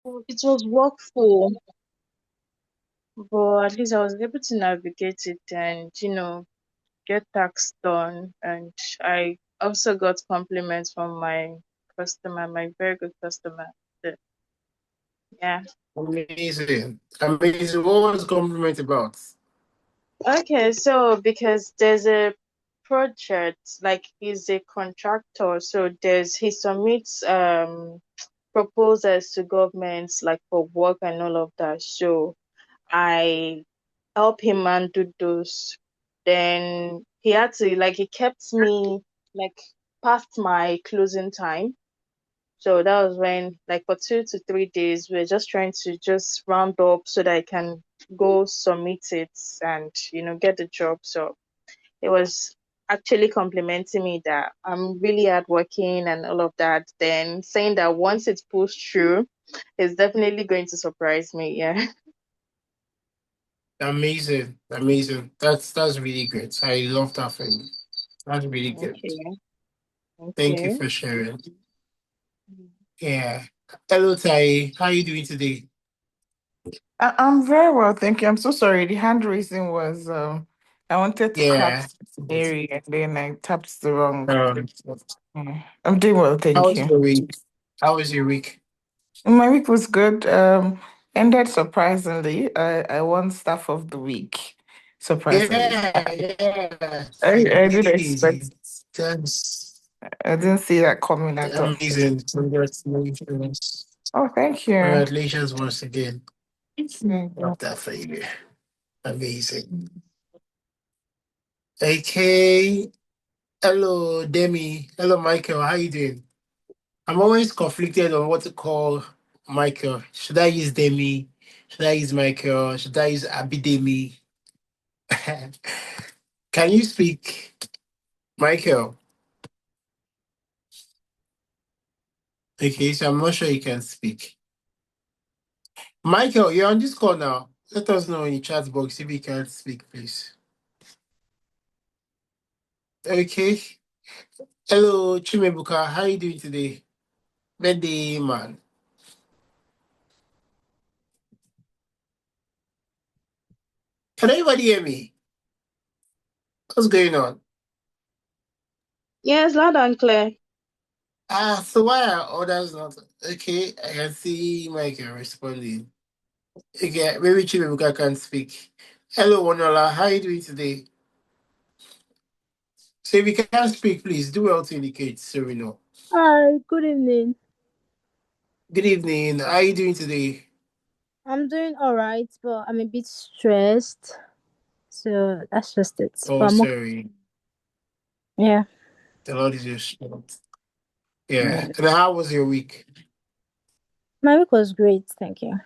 It was workful, but at least I was able to navigate it and, get tasks done. And I also got compliments from my customer, my very good customer. So, yeah. Amazing. Amazing. What was the compliment about? Okay, so because there's a project, like he's a contractor, so he submits proposals to governments like for work and all of that. So I help him and do those. Then he had to he kept me like past my closing time. So that was when like for 2 to 3 days we are just trying to just round up so that I can go submit it and get the job. So it was actually complimenting me that I'm really hardworking and all of that. Then saying that once it's pushed through, it's definitely going to surprise me. Yeah. Amazing. Amazing. That's really great. I love that for you. That's really good. Okay. Thank Thank you you. for sharing. Yeah. Hello, Tai. How are you doing today? I'm very well, thank you. I'm so sorry. The hand raising was I wanted to clap Yeah. Mary and then I tapped the wrong. Um, Yeah. I'm doing well, how thank was you. your week? How was your week? My week was good. Ended surprisingly. I won staff of the week. Surprisingly. Yeah, yeah. I didn't expect. Amazing. That's I didn't see that coming at all. amazing. Congratulations. Oh, thank you. Congratulations once again. Yeah. Love that for you. Amazing. Okay. Hello, Demi. Hello, Michael. How you doing? I'm always conflicted on what to call Michael. Should I use Demi? Should I use Michael? Should I use Abidemi? Can you speak, Michael? Okay, so I'm not sure you can speak. Michael, you're on this call now. Let us know in the chat box if you can't speak, please. Okay. Hello, Chimebuka. How you doing today? Birthday, man. Can anybody hear me? What's going on? Yes, loud and clear. So why are others not? Okay, I can see Michael responding. Okay, maybe Chimebuka can speak. Hello, Wanola. How you doing today? So if you can't speak, please do well to indicate so we know. Hi, good evening. Good evening. How you doing today? I'm doing all right, but I'm a bit stressed. So that's just it. But Oh, sorry. yeah, The Lord is your strength. yeah. Yeah. And how was your week? My week was great. Thank you.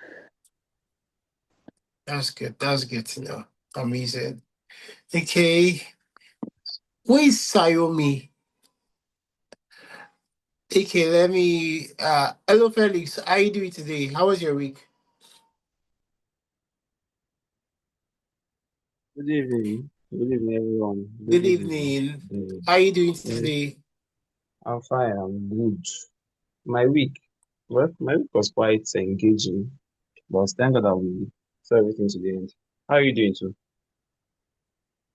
That's good. That's good to know. Amazing. Okay. Who is Sayomi? Okay, let me hello Felix. How you doing today? How was your week? Good evening. Good evening, everyone. Good Good evening. evening. Uh, How you doing yes, today? I'm fine. I'm good. My week, well, my week was quite engaging, but thank God that we saw everything to the end. How are you doing too?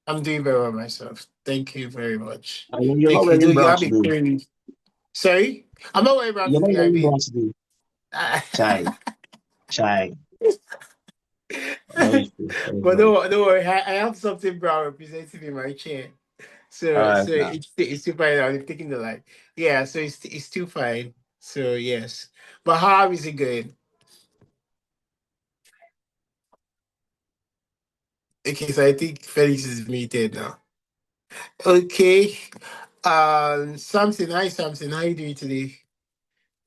I'm doing very well myself. Thank you very much. I know you're not Okay, though wearing you brown have a today. very sorry? I'm not worried about You're not today, I wearing mean. brown today. Chai, chai. No issue. That's But fine. don't worry, I have something brown representing in my chair. All So right, so now. it's still fine. I'm taking the light. Yeah, so it's still fine. So yes. But how is it going? Okay, so I think Felix is muted now. Okay. Samson, hi Samson, how you doing today?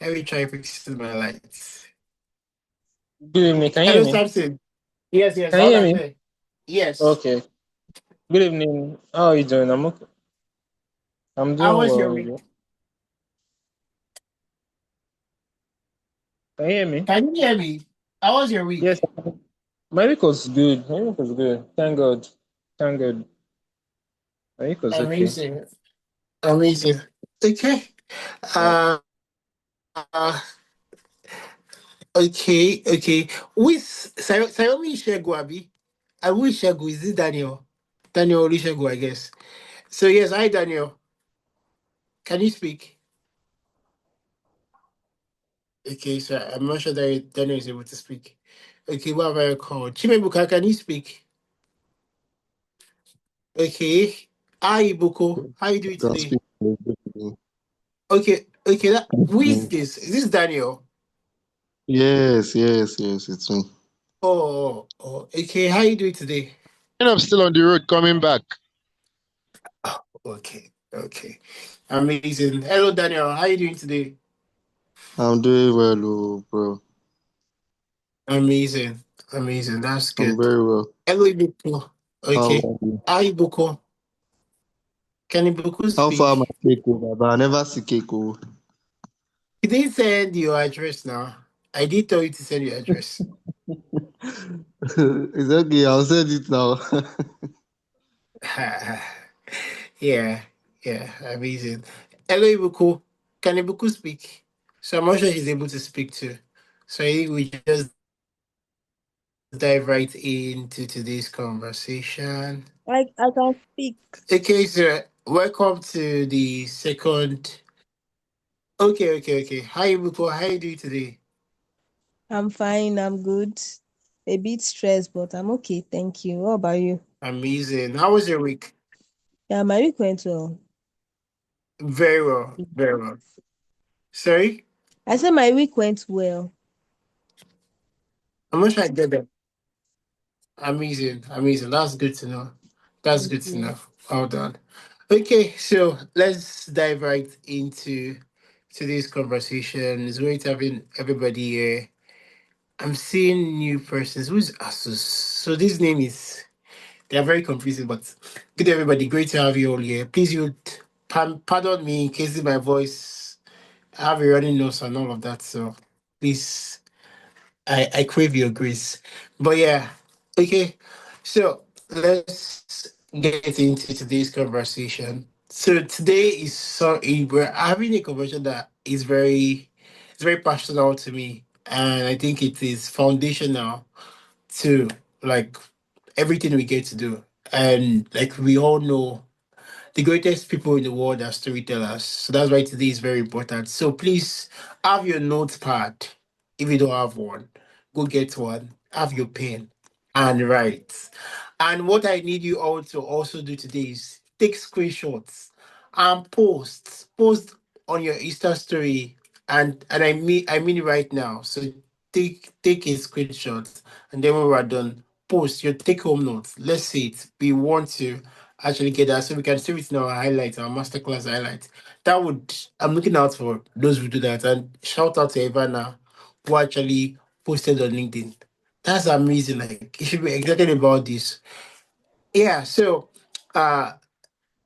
Let me try fixing my lights. Good evening. Can you hear Hello, me? Samson. Yes, Can you loud hear and me? clear. Yes. Okay. Good evening. How are you doing? I'm okay. I'm How doing was your well. week? Can you hear me? Can you hear me? How was your Yes. week? My week was good. My week was good. Thank God. Thank God. My week was okay. Amazing. Amazing. Okay. Yeah. Uh, uh Okay. With Sayomi Ishegu, Abi? I wish Ishegu. Is this Daniel? Daniel Ishegu, I guess. So yes, hi Daniel. Can you speak? Okay, so I'm not sure that Daniel is able to speak. Okay, what have I called? Chimebuka, can you speak? Okay. Hi Ibuko. How you doing Can today? speak. Good evening. Okay, who is Mm. this? Is this Daniel? Yes, it's me. Okay. How you doing today? And I'm still on the road coming back. Oh, okay. Amazing. Hello, Daniel. How you doing today? I'm doing well, oh, bro. Amazing. That's I'm good. very well. Hello, Ibuko. How Okay. are you? Hi, Ibuko. Can Ibuko How far my speak? cake, oh, Baba? I never see cake, oh. You didn't send your address now. I did tell you to send your address. It's okay, I'll send it now. Yeah, amazing. Hello, Ibuko. Can Ibuko speak? So I'm not sure she's able to speak too. So I think we just dive right into today's conversation. I can speak. Okay, so welcome to the second. Okay. Hi, Ibuko. How are you doing today? I'm fine. I'm good. A bit stressed, but I'm okay. Thank you. What about you? Amazing. How was your week? Yeah, my week went well. Very well. Very well. Sorry? I said my week went well. I'm not sure I get that. Amazing. That's good to know. That's Thank good to you. know. Well done. Okay, so let's dive right into today's conversation. It's great having everybody here. I'm seeing new persons. Who's Asus? So this name is they are very confusing, but good everybody. Great to have you all here. Please you pardon me in case my voice I have a running nose and all of that. So please I crave your grace. But yeah, okay. So let's get into today's conversation. So today is we're having a conversation that is very personal to me, and I think it is foundational to like everything we get to do. And like we all know, the greatest people in the world are storytellers. So that's why today is very important. So please have your notepad. If you don't have one, go get one. Have your pen and write. And what I need you all to also do today is take screenshots and post on your Insta story. And I mean it right now. So take a screenshot, and then when we're done, post your take home notes. Let's see it. We want to actually get that so we can save it in our highlights, our masterclass highlights. That would I'm looking out for those who do that. And shout out to Ivana who actually posted on LinkedIn. That's amazing. Like you should be excited about this. Yeah, so uh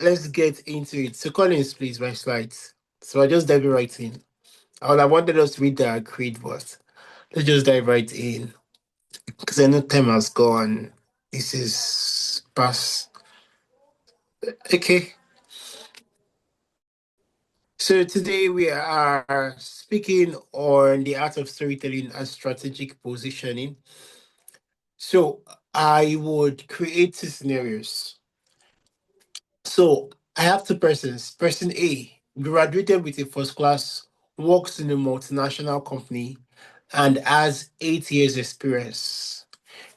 let's get into it. So Collins, please, my slides. So I just dive right in. I wanted us to read the creed, but let's just dive right in. Because I know time has gone. This is past. Okay. So today we are speaking on the art of storytelling and strategic positioning. So I would create two scenarios. So I have two persons. Person A graduated with a first class, works in a multinational company, and has 8 years experience.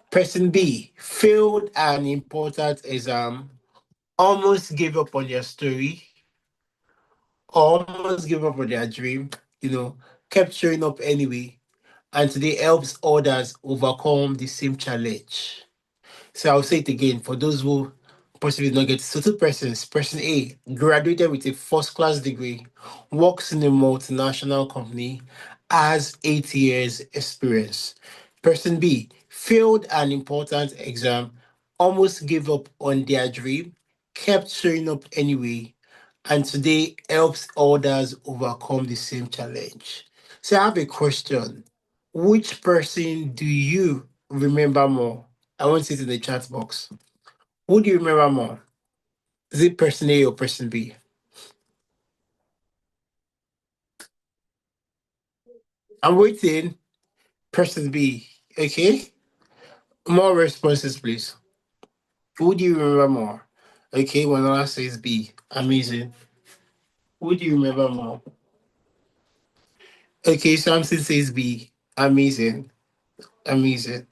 Person B failed an important exam, almost gave up on their story, almost gave up on their dream, you know, kept showing up anyway, and today helps others overcome the same challenge. So I'll say it again for those who possibly did not get it. So two persons. Person A graduated with a first class degree, works in a multinational company, has 8 years experience. Person B failed an important exam, almost gave up on their dream, kept showing up anyway, and today helps others overcome the same challenge. So I have a question. Which person do you remember more? I want it in the chat box. Who do you remember more? Is it person A or person B? I'm waiting. Person B. Okay. More responses, please. Who do you remember more? Okay, Wanola says B. Amazing. Who do you remember more? Okay, Samson says B. Amazing. Amazing.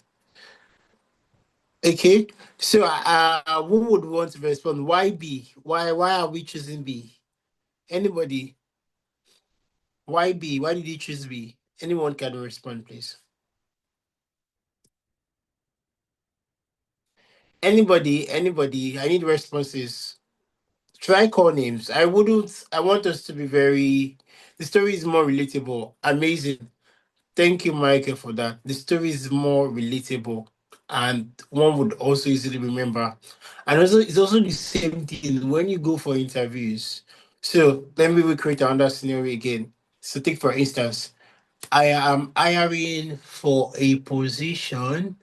Okay. So who would want to respond? Why B? Why are we choosing B? Anybody? Why B? Why did you choose B? Anyone can respond, please. Anybody? I need responses. Try call names. I wouldn't. I want us to be very. The story is more relatable. Amazing. Thank you, Michael, for that. The story is more relatable, and one would also easily remember. And also, it's also the same thing when you go for interviews. So let me recreate another scenario again. So take for instance, I am hiring for a position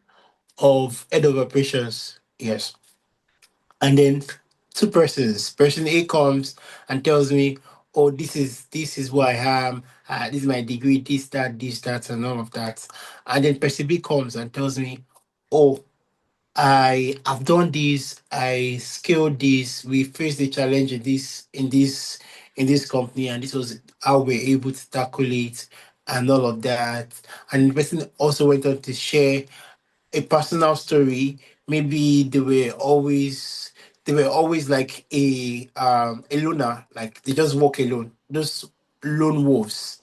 of head of operations. Yes. And then two persons. Person A comes and tells me, "Oh, this is who I am. This is my degree. This, that, and all of that." And then person B comes and tells me, "Oh, I have done this. I scaled this. We faced the challenge in this company, and this was how we're able to tackle it, and all of that." And the person also went on to share a personal story. Maybe they were always like a loner, like they just walk alone, those lone wolves.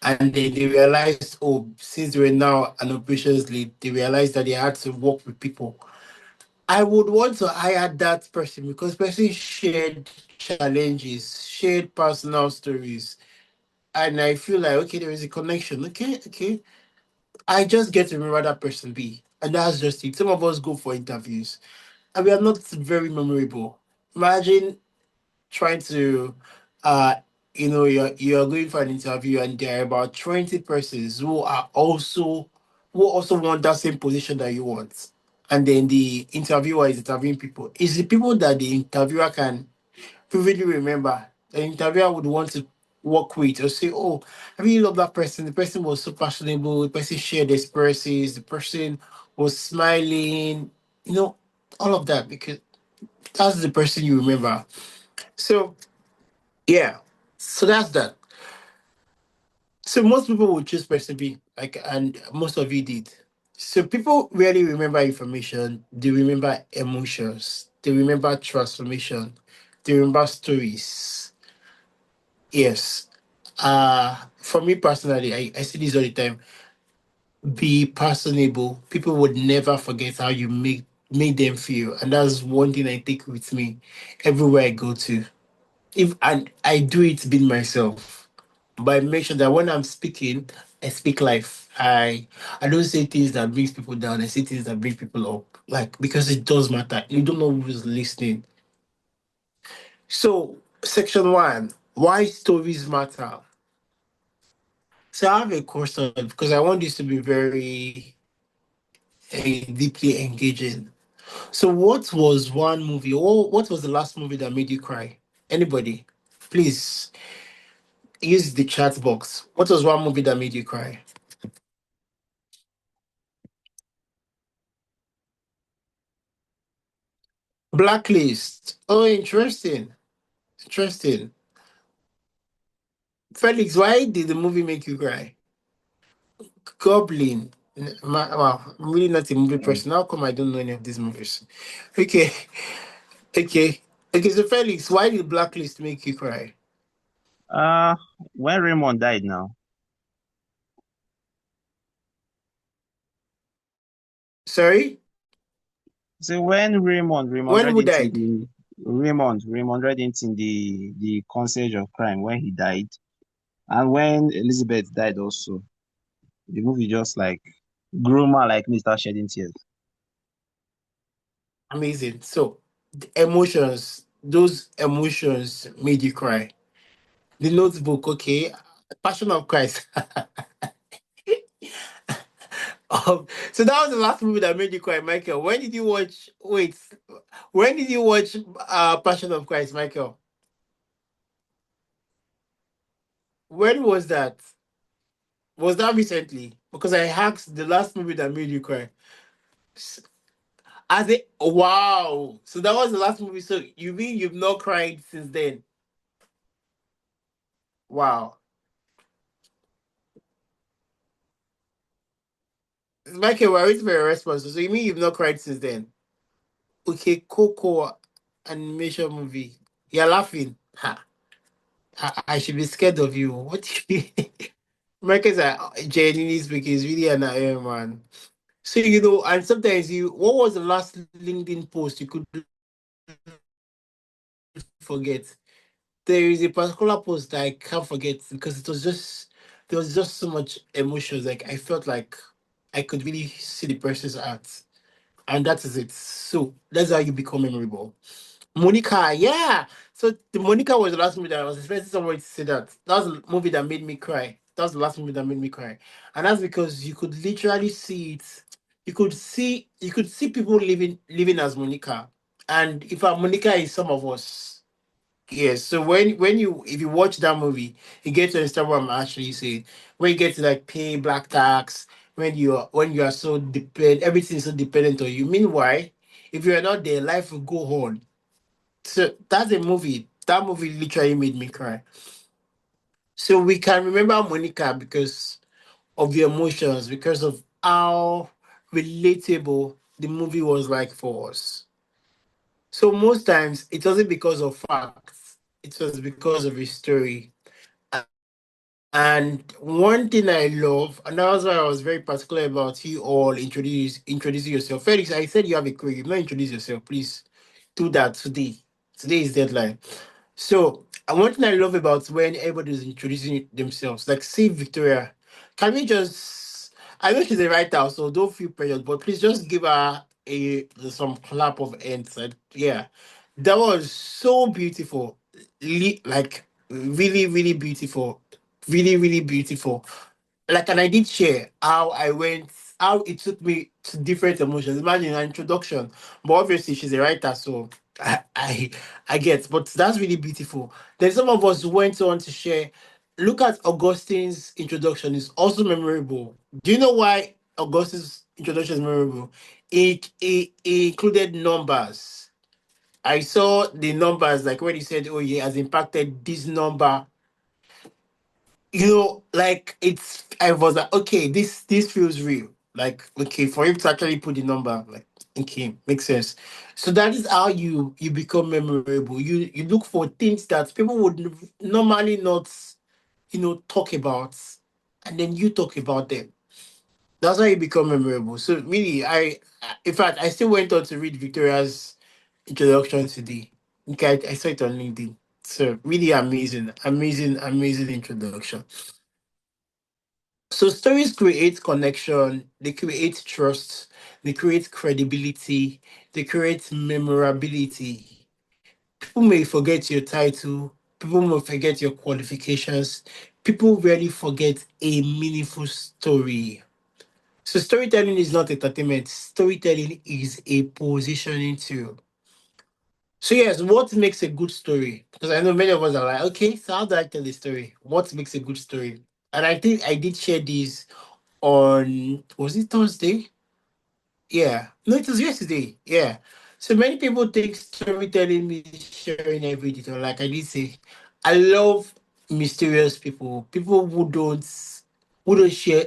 And then they realized, oh, since they were now an operations lead, they realized that they had to work with people. I would want to hire that person because person shared challenges, shared personal stories, and I feel like okay, there is a connection. Okay, okay, I just get to remember that person B. And that's just it. Some of us go for interviews and we are not very memorable. Imagine trying to uh you're going for an interview and there are about 20 persons who also want that same position that you want. And then the interviewer is interviewing people. It's the people that the interviewer can vividly remember. The interviewer would want to work with or say, "Oh, I really love that person. The person was so passionate. The person shared experiences. The person was smiling. You know, all of that because that's the person you remember." So yeah, so that's that. So most people would choose person B, like, and most of you did. So people rarely remember information. They remember emotions. They remember transformation. They remember stories. Yes. For me personally, I see this all the time. Be personable. People would never forget how you made them feel. And that's one thing I take with me everywhere I go to. If and I do it being myself. But I make sure that when I'm speaking, I speak life. I don't say things that brings people down. I say things that bring people up. Like because it does matter. You don't know who's listening. So section one, why stories matter. So I have a question because I want this to be very deeply engaging. So what was one movie or what was the last movie that made you cry? Anybody? Please use the chat box. What was one movie that made you cry? Blacklist. Oh, interesting. Interesting. Felix, why did the movie make you cry? Goblin. Wow, I'm really not a movie person. How come I don't know any of these movies? Okay, okay. Okay, so Felix, why did Blacklist make you cry? Uh, when Raymond died now, Sorry? so when Raymond When read who it in died? the Raymond read it in the Concierge of Crime when he died, and when Elizabeth died also, the movie just like groomer like me start shedding tears. Amazing. So, the emotions, those emotions made you cry. The Notebook, okay. Passion of Christ. So that was the last movie that made you cry, Michael. When did you watch? Wait, when did you watch Passion of Christ, Michael? When was that? Was that recently? because I asked the last movie that made you cry. As a wow, so that was the last movie. So you mean you've not cried since then? Wow, Michael, we're waiting for your response. So you mean you've not cried since then? Okay, Coco animation movie. You're laughing. Ha. I should be scared of you. What do you Americans are genuinely speaking is really an Iron man. So and sometimes what was the last LinkedIn post you could forget? There is a particular post that I can't forget because there was just so much emotions. Like I felt like I could really see the person's heart. And that is it. So that's how you become memorable. Monica, yeah. So the Monica was the last movie that I was expecting somebody to say that. That was the movie that made me cry. That was the last movie that made me cry. And that's because you could literally see it. You could see people living as Monica. And if Monica is some of us. Yes. So when you if you watch that movie, you get to understand what I'm actually saying. When you get to like pay black tax, when you are so dependent, everything is so dependent on you. Meanwhile, if you are not there, life will go on. So that's a movie. That movie literally made me cry. So we can remember Monica because of the emotions, because of how relatable the movie was like for us. So most times it wasn't because of facts, it was because of a story. And one thing I love, and that was why I was very particular about you all introducing yourself. Felix, I said you have a query. You've not introduced yourself. Please do that today. Today is deadline. So, and one thing I love about when everybody's introducing themselves, like say Victoria, can we just? I know she's a writer, so don't feel pressured, but please just give her some clap of hands. Like, yeah, that was so beautiful, like really, really beautiful, really, really beautiful. Like, and I did share how it took me to different emotions. Imagine an introduction, but obviously she's a writer, so I get. But that's really beautiful. Then some of us went on to share. Look at Augustine's introduction; is also memorable. Do you know why Augustine's introduction is memorable? It included numbers. I saw the numbers, like when he said, "Oh, he has impacted this number." Like I was like, okay, this feels real. Like, okay, for him to actually put the number, like, okay, makes sense. So that is how you become memorable. You look for things that people would normally not, talk about, and then you talk about them. That's how you become memorable. So really, in fact, I still went on to read Victoria's introduction today. Okay, I saw it on LinkedIn. So really amazing, amazing, amazing introduction. So stories create connection, they create trust, they create credibility, they create memorability. People may forget your title, people may forget your qualifications, people rarely forget a meaningful story. So storytelling is not entertainment, storytelling is a positioning tool. So yes, what makes a good story? Because I know many of us are like, okay, so how do I tell a story? What makes a good story? And I think I did share this on, was it Thursday? Yeah. No, it was yesterday. Yeah. So many people think storytelling is sharing every detail. Like I did say, I love mysterious people. People who don't share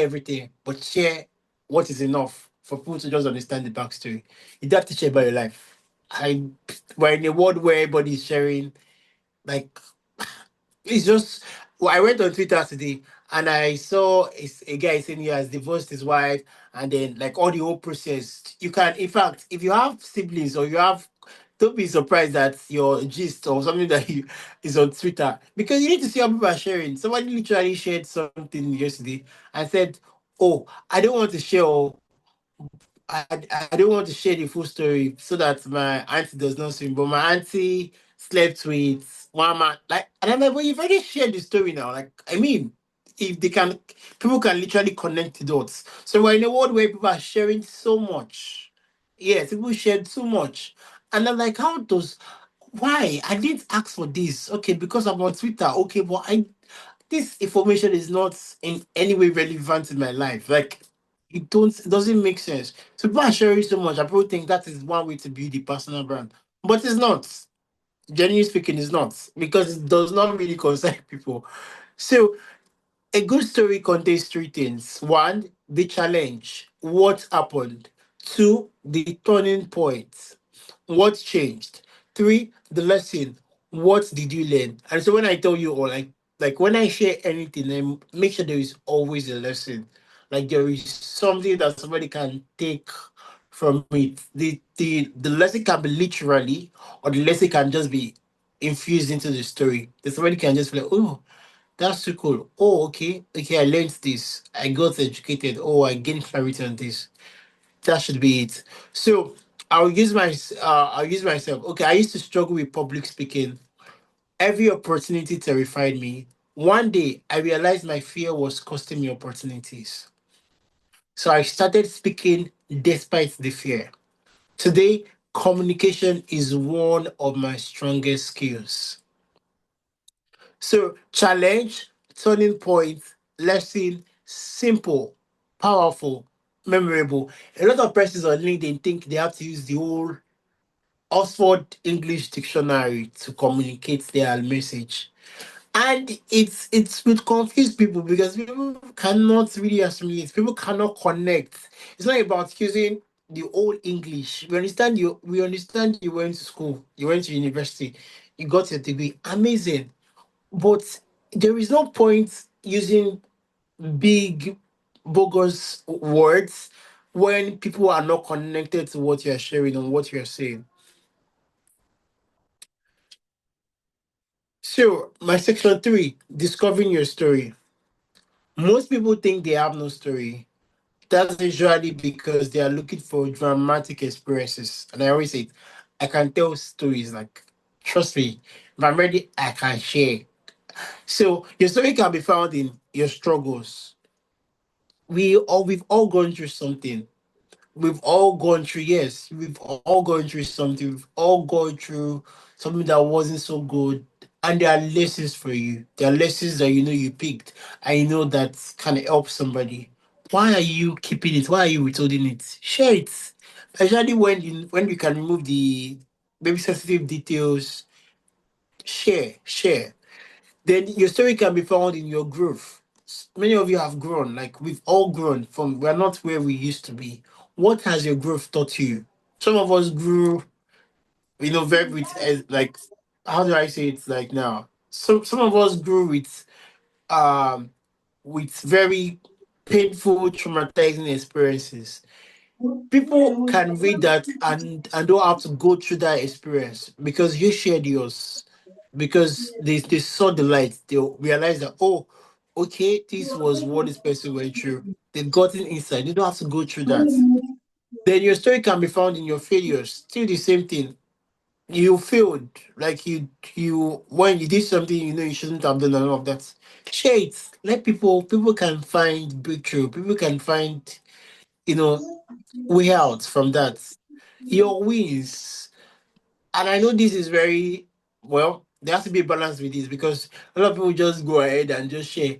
everything, but share what is enough for people to just understand the backstory. You don't have to share about your life. We're in a world where everybody's sharing, like, it's just, well, I went on Twitter today and I saw a guy saying he has divorced his wife, and then like all the whole process. You can, in fact, if you have siblings or you have, don't be surprised that your gist or something that you is on Twitter, because you need to see how people are sharing. Somebody literally shared something yesterday and said, "Oh, I don't want to share. I don't want to share the full story so that my auntie does not swim, but my auntie slept with one man. Like, and I'm like, well, you've already shared the story now. Like, I mean, if they can, people can literally connect the dots. So we're in a world where people are sharing so much. Yes, people shared so much. And I'm like, why? I didn't ask for this. Okay, because I'm on Twitter. Okay, but this information is not in any way relevant in my life. Like it doesn't make sense. So people are sharing so much. I probably think that is one way to build the personal brand. But it's not. Genuinely speaking, it's not because it does not really concern people. So a good story contains three things. One, the challenge. What happened? Two, the turning point. What changed? Three, the lesson. What did you learn? And so when I tell you or like when I share anything, I make sure there is always a lesson. Like there is something that somebody can take from it. The lesson can be literally, or the lesson can just be infused into the story. That somebody can just be like, oh, that's so cool. Oh, okay. Okay, I learned this. I got educated. Oh, I gained clarity on this. That should be it. So I'll use myself. Okay, I used to struggle with public speaking. Every opportunity terrified me. One day I realized my fear was costing me opportunities. So I started speaking despite the fear. Today, communication is one of my strongest skills. So challenge, turning point, lesson, simple, powerful, memorable. A lot of persons on LinkedIn think they have to use the whole Oxford English Dictionary to communicate their message. And it's would confuse people because people cannot really assimilate, people cannot connect. It's not about using the old English. We understand you went to school, you went to university, you got your degree. Amazing. But there is no point using big bogus words when people are not connected to what you're sharing and what you're saying. So, my section three, discovering your story. Most people think they have no story. That's usually because they are looking for dramatic experiences. And I always say, I can tell stories like, trust me, if I'm ready, I can share. So, your story can be found in your struggles. We've all gone through something. We've all gone through, yes, we've all gone through something. We've all gone through something that wasn't so good. And there are lessons for you. There are lessons that you know you picked and you know that can help somebody. Why are you keeping it? Why are you withholding it? Share it. Especially when you can remove the maybe sensitive details. Share. Then your story can be found in your growth. Many of you have grown, like we've all grown from we're not where we used to be. What has your growth taught you? Some of us grew, very like how do I say it like now? Some of us grew um with very painful, traumatizing experiences. People can read that and don't have to go through that experience because you shared yours because they saw the light. They realized that, oh, okay, this was what this person went through. They've gotten inside. You don't have to go through that. Then your story can be found in your failures. Still the same thing. You failed. Like you when you did something you know you shouldn't have done and all of that. Share it. Let people can find breakthrough. People can find, you know, way out from that. Your wins. And I know this is very well, there has to be a balance with this because a lot of people just go ahead and just share.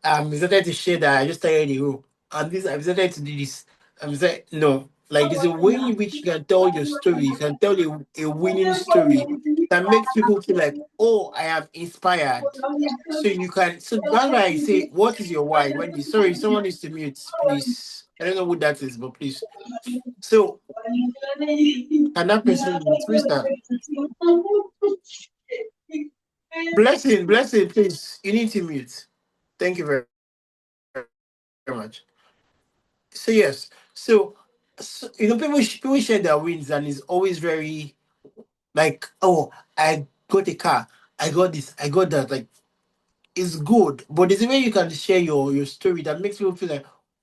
I'm decided to share that I just started the rope. And this I've decided to do this. I'm saying no. Like there's a way in which you can tell your story. You can tell a winning story that makes people feel like, oh, I am inspired. So you can so that's why I say, what is your why? When you sorry, someone needs to mute, please. I don't know who that is, but please. So can that person mute? Who is that? Blessing, please. You need to mute. Thank you very much. So yes, so people share their wins, and it's always very like, oh, I got a car, I got this, I got that. Like it's good, but there's a way you can share your story that makes people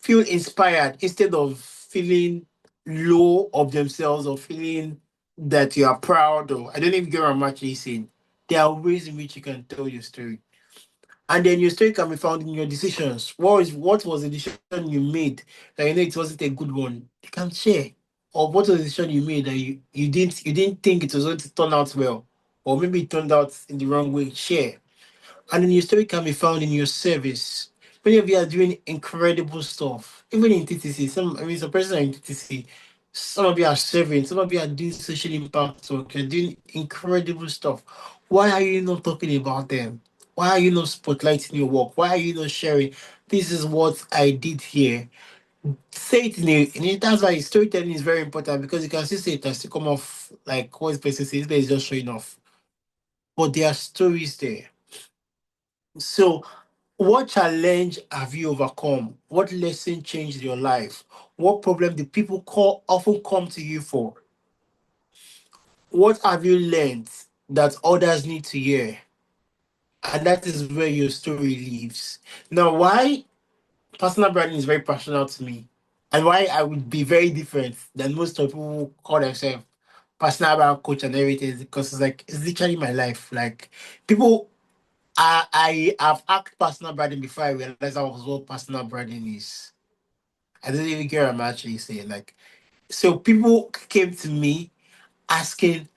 feel inspired instead of feeling low of themselves or feeling that you are proud. Or I don't even get what I'm actually saying. There are ways in which you can tell your story. And then your story can be found in your decisions. What was the decision you made that you know it wasn't a good one? You can share. Or what was the decision you made that you didn't think it was going to turn out well, or maybe it turned out in the wrong way. Share. And then your story can be found in your service. Many of you are doing incredible stuff. Even in TTC, some persons are in TTC. Some of you are serving. Some of you are doing social impact work. You're doing incredible stuff. Why are you not talking about them? Why are you not spotlighting your work? Why are you not sharing? This is what I did here. Say it that's why storytelling is very important, because you can still say it and still come off like what the person says, but it's just showing off. But there are stories there. So, what challenge have you overcome? What lesson changed your life? What problem do people often come to you for? What have you learned that others need to hear? And that is where your story lives. Now, why personal branding is very personal to me, and why I would be very different than most of people who call themselves personal brand coach and everything, is because it's literally my life. Like, people, I have asked personal branding before I realized that was what personal branding is. I don't even care what I'm actually saying. Like, so people came to me asking,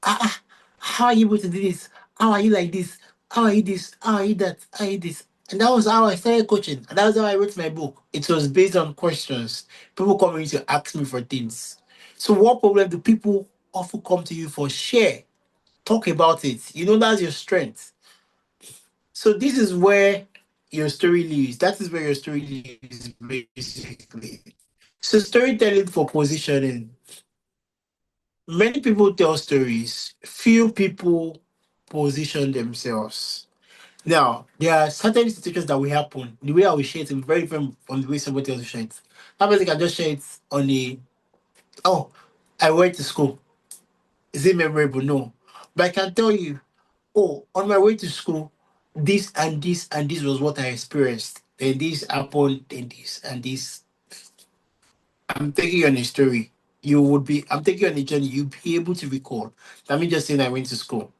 how are you able to do this? How are you like this? How are you this? How are you that? How are you this? And that was how I started coaching. And that was how I wrote my book. It was based on questions. People coming to ask me for things. So what problem do people often come to you for? Share. Talk about it. That's your strength. So this is where your story lives. That is where your story lives, basically. So storytelling for positioning. Many people tell stories. Few people position themselves. Now, there are certain situations that will happen. The way I will share it is very different from the way somebody else will share it. Somebody can just share it on oh, I went to school. Is it memorable? No. But I can tell you, oh, on my way to school, this and this and this was what I experienced. Then this happened, then this and this. I'm taking you on a story. I'm taking you on a journey. You'll be able to recall. Let me just say I went to school.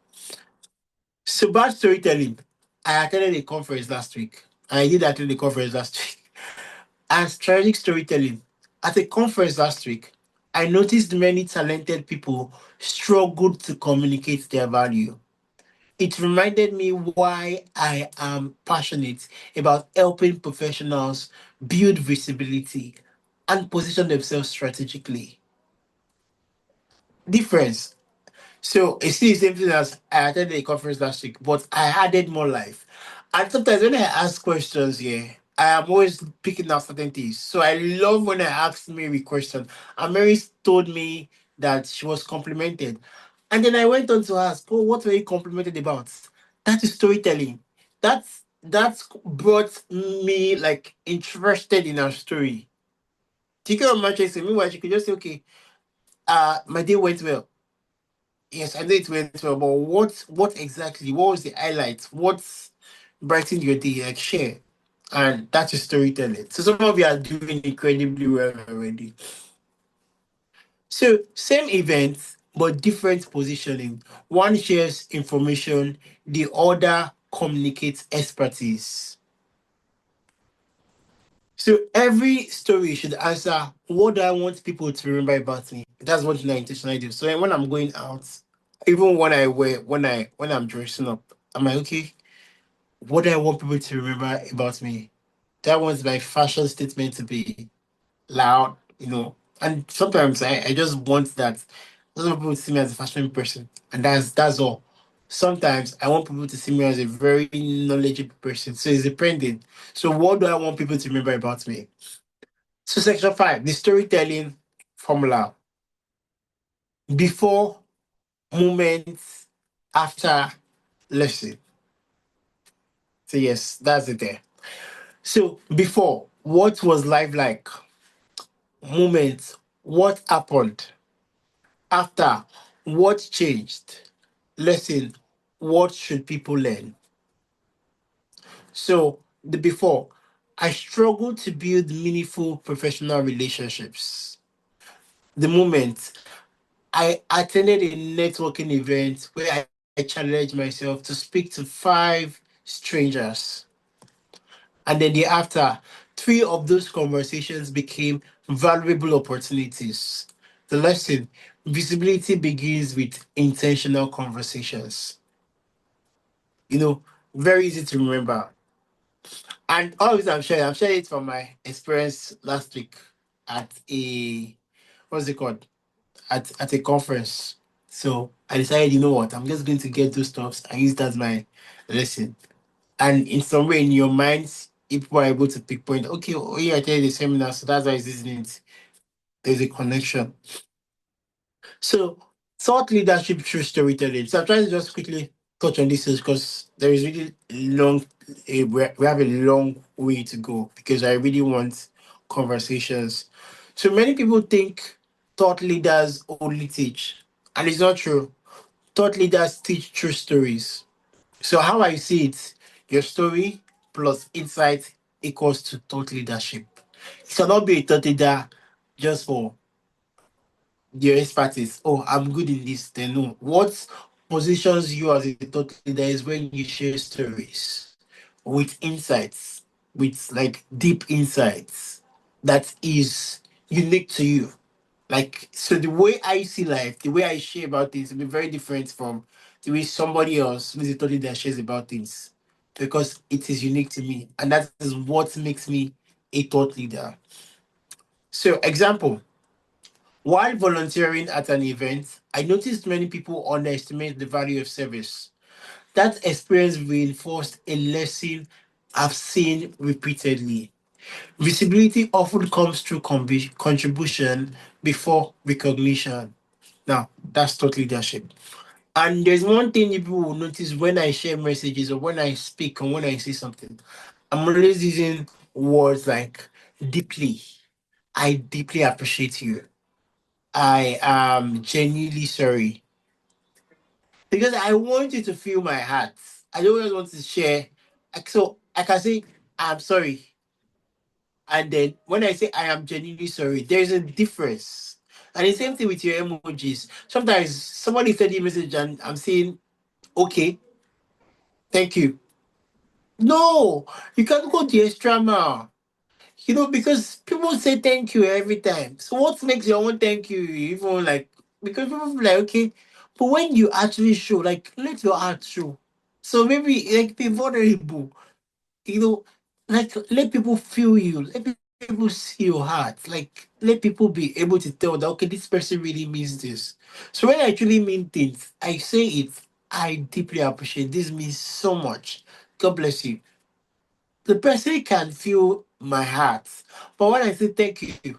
So bad storytelling. I attended a conference last week. I did attend the conference last week. And strategic storytelling. At a conference last week, I noticed many talented people struggled to communicate their value. It reminded me why I am passionate about helping professionals build visibility and position themselves strategically. Difference. So it's still the same thing as I attended a conference last week, but I added more life. And sometimes when I ask questions here, I am always picking out certain things. So I love when I asked Mary a question, and Mary told me that she was complimented. And then I went on to ask, oh, what were you complimented about? That is storytelling. That's brought me like interested in our story. Do you get what I'm trying to say? Meanwhile, she could just say, okay, my day went well. Yes, I know it went well, but what exactly? What was the highlight? What's brightened your day? Like, share. And that's your storytelling. So some of you are doing incredibly well already. So same events, but different positioning. One shares information, the other communicates expertise. So every story should answer, what do I want people to remember about me? That's what I intentionally do. So when I'm going out, even when I'm dressing up, I'm like, okay, what do I want people to remember about me? That wants my fashion statement to be loud. And sometimes I just want that. I just want people to see me as a fashion person. And that's all. Sometimes I want people to see me as a very knowledgeable person. So it's depending. So what do I want people to remember about me? So section 5, the storytelling formula. Before, moments, after, lesson. So yes, that's it there. So before, what was life like? Moments, what happened? After, what changed? Lesson, what should people learn? So the before, I struggled to build meaningful professional relationships. The moment, I attended a networking event where I challenged myself to speak to 5 strangers. And then thereafter, 3 of those conversations became valuable opportunities. The lesson, visibility begins with intentional conversations. You know, Very easy to remember. And all of this I'm sharing it from my experience last week at a what's it called? At a conference. So I decided, you know what, I'm just going to get those stuffs and use that as my lesson. And in some way in your minds, people are able to pinpoint, okay, oh yeah, I tell you the seminar, so that's why it's using it. There's a connection. So thought leadership through storytelling. So I'm trying to just quickly touch on this because there is really long we have a long way to go because I really want conversations. So many people think thought leaders only teach, and it's not true. Thought leaders teach through stories. So how I see it, your story plus insight equals to thought leadership. You cannot be a thought leader just for your expertise. Oh, I'm good in this. Then no. What positions you as a thought leader is when you share stories with insights, with like deep insights that is unique to you. Like so the way I see life, the way I share about things will be very different from the way somebody else who's a thought leader shares about things. Because it is unique to me. And that is what makes me a thought leader. So example, while volunteering at an event, I noticed many people underestimate the value of service. That experience reinforced a lesson I've seen repeatedly. Visibility often comes through contribution before recognition. Now, that's thought leadership. And there's one thing people will notice when I share messages or when I speak or when I say something. I'm always using words like deeply. I deeply appreciate you. I am genuinely sorry because I want you to feel my heart. I don't always want to share. So I can say I'm sorry, and then when I say I am genuinely sorry, there's a difference. And the same thing with your emojis. Sometimes somebody send you a message and I'm saying okay, thank you. No, you can go the extra mile. Because people say thank you every time. So what makes your own thank you even like because people be like, okay, but when you actually show, like let your heart show. So maybe like be vulnerable, you know, like let people feel you, let people see your heart, like let people be able to tell that okay, this person really means this. So when I actually mean things, I say it, I deeply appreciate this means so much. God bless you. The person can feel my heart. But when I say thank you,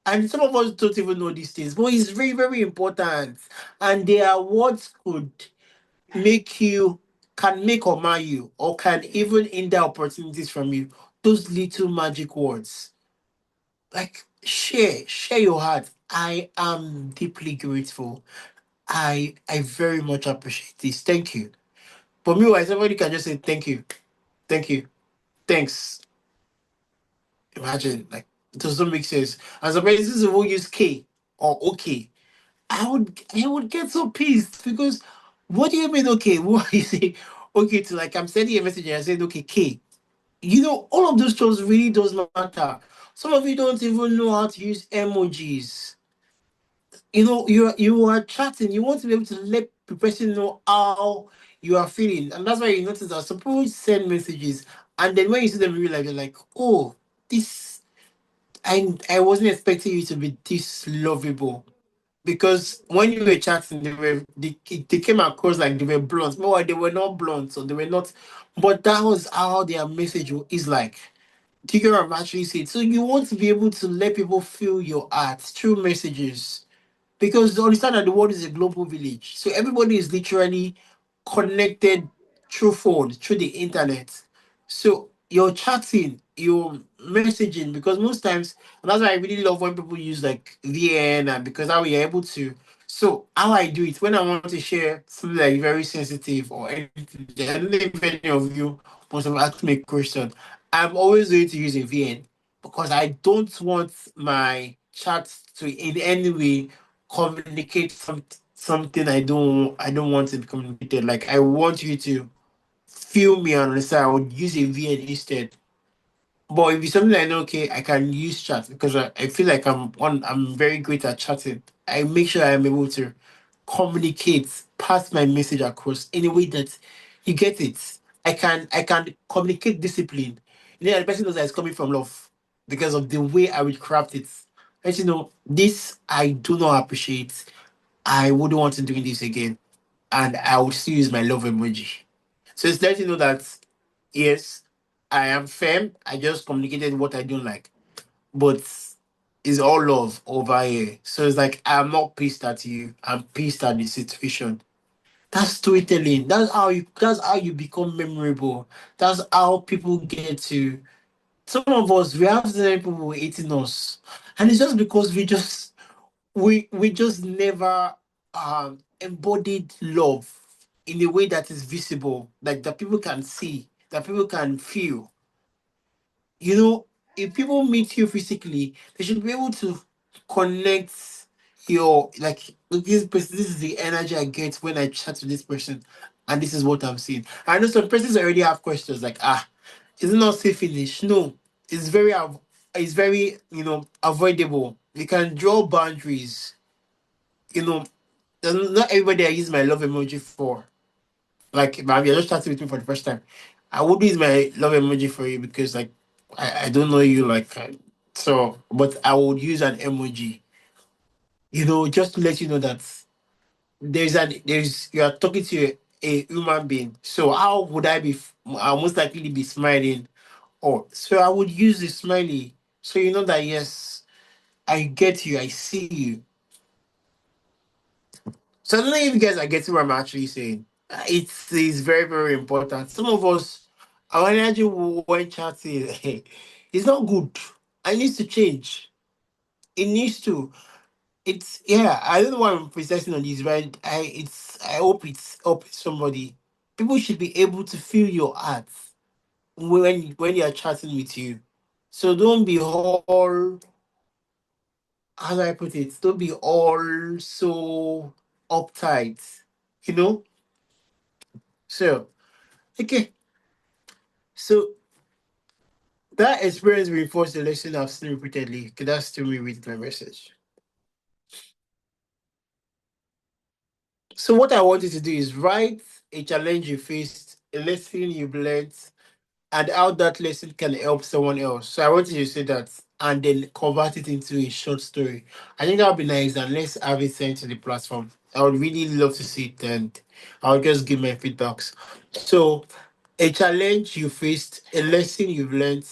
and some of us don't even know these things, but it's very, very important. And they are what could make you, can make or mar you, or can even hinder opportunities from you. Those little magic words. Like share your heart. I am deeply grateful. I very much appreciate this. Thank you. But meanwhile, somebody can just say thank you, thanks. Imagine, like, it doesn't make sense. As a person who use K or okay, I would get so pissed because what do you mean okay? What you say okay to like I'm sending a message and I said okay K. All of those things really does matter. Some of you don't even know how to use emojis. You are chatting, you want to be able to let the person know how you are feeling. And that's why you notice that some people send messages and then when you see them in real life, you're like, oh, this I wasn't expecting you to be this lovable because when you were chatting, they came across like they were blunt. No, they were not blunt, so they were not. But that was how their message is like. Do you get what I'm actually saying? So you want to be able to let people feel your art through messages because understand that the world is a global village. So everybody is literally connected through phone, through the internet. So you're chatting, you're messaging, because most times, and that's why I really love when people use like VN and because how you're able to. So how I do it when I want to share something like very sensitive or anything, I don't know if any of you must have asked me a question. I'm always going to use a VN because I don't want my chat to in any way communicate something I don't want to be communicated. Like I want you to feel me and understand. I would use a VN instead. But if it's something I know, okay, I can use chat because I feel like I'm very great at chatting. I make sure I'm able to communicate, pass my message across in a way that you get it. I can communicate discipline. The person knows that it's coming from love because of the way I would craft it. Let you know this I do not appreciate. I wouldn't want to do this again. And I will still use my love emoji. So it's letting you know that yes, I am firm. I just communicated what I don't like. But it's all love over here. So it's like I'm not pissed at you. I'm pissed at the situation. That's storytelling. That's how you become memorable. That's how people get to some of us we have some people hating us. And it's just because we just never embodied love in a way that is visible, like that people can see, that people can feel. You know, if people meet you physically, they should be able to connect your like "Look, this person, this is the energy I get when I chat to this person, and this is what I'm seeing. I know some persons already have questions like, is it not say finish? No, it's very avoidable. You can draw boundaries. You know, not everybody I use my love emoji for. Like, if you're just chatting with me for the first time, I would use my love emoji for you because, like, I don't know you, like, so, but I would use an emoji, just to let you know that you are talking to a human being. So, how would I'll most likely be smiling, or so I would use the smiley. So, you know that, yes, I get you, I see you. So I don't know if you guys are getting what I'm actually saying. It's very, very important. Some of us, our energy when chatting, it's not good. It needs to change. It needs to. It's yeah. I don't know why I'm persisting on this, but I hope it's somebody. People should be able to feel your heart when they are chatting with you. So don't be all, how do I put it? Don't be all so uptight. You know. So okay. So that experience reinforced the lesson I've seen repeatedly. Okay, that's still me reading my message. So what I want you to do is write a challenge you faced, a lesson you've learned, and how that lesson can help someone else. So I want you to say that and then convert it into a short story. I think that would be nice, and let's have it sent to the platform. I would really love to see it, and I'll just give my feedbacks. So a challenge you faced, a lesson you've learned,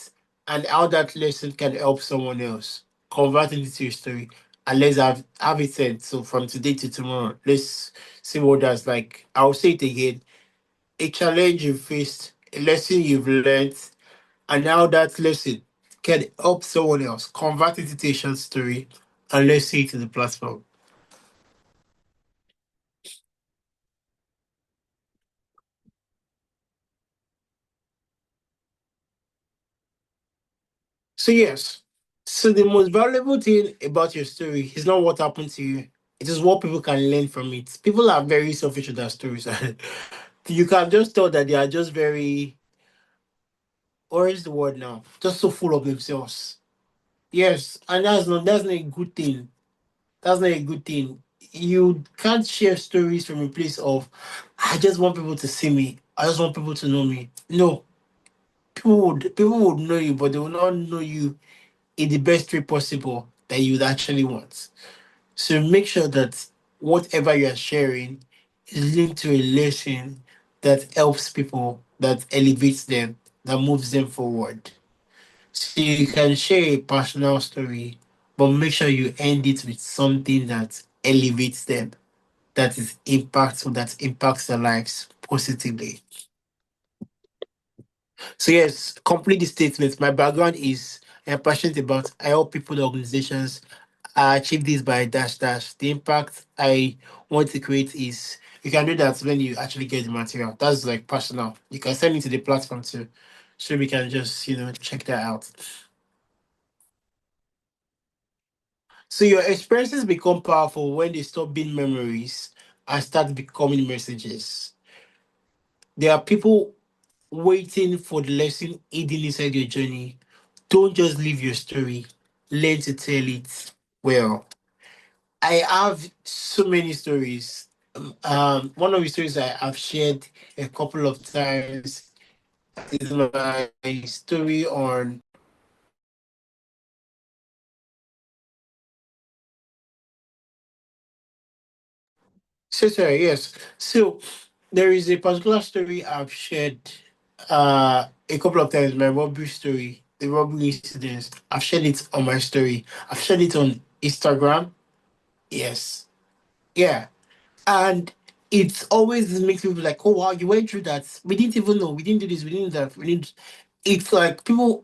and how that lesson can help someone else. Convert it into a story. And let's have it sent. So from today to tomorrow, let's see what that's like. I'll say it again. A challenge you faced, a lesson you've learned, and how that lesson can help someone else. Convert it into a short story, and let's see it in the platform. So yes. So the most valuable thing about your story is not what happened to you. It is what people can learn from it. People are very selfish with their stories. You can just tell that they are just very, or is the word now? Just so full of themselves. Yes, and that's not a good thing. That's not a good thing. You can't share stories from a place of I just want people to see me. I just want people to know me. No. People would know you, but they will not know you in the best way possible that you would actually want. So make sure that whatever you are sharing is linked to a lesson that helps people, that elevates them, that moves them forward. So you can share a personal story, but make sure you end it with something that elevates them, that is impactful, that impacts their lives positively. So yes, complete the statement. My background is I'm passionate about I help people, organizations achieve this by dash dash. The impact I want to create is you can do that when you actually get the material. That's like personal. You can send it to the platform too. So we can just, check that out. So your experiences become powerful when they stop being memories and start becoming messages. There are people waiting for the lesson hidden inside your journey. Don't just leave your story. Learn to tell it well. I have so many stories. one of the stories I've shared a couple of times is my story on. So sorry, yes. So there is a particular story I've shared a couple of times, my robbery story, the robbery incidents. I've shared it on my story. I've shared it on Instagram. Yes. Yeah. And it always makes people like, oh wow, you went through that. We didn't even know. We didn't do this. We didn't do that. We didn't. It's like people.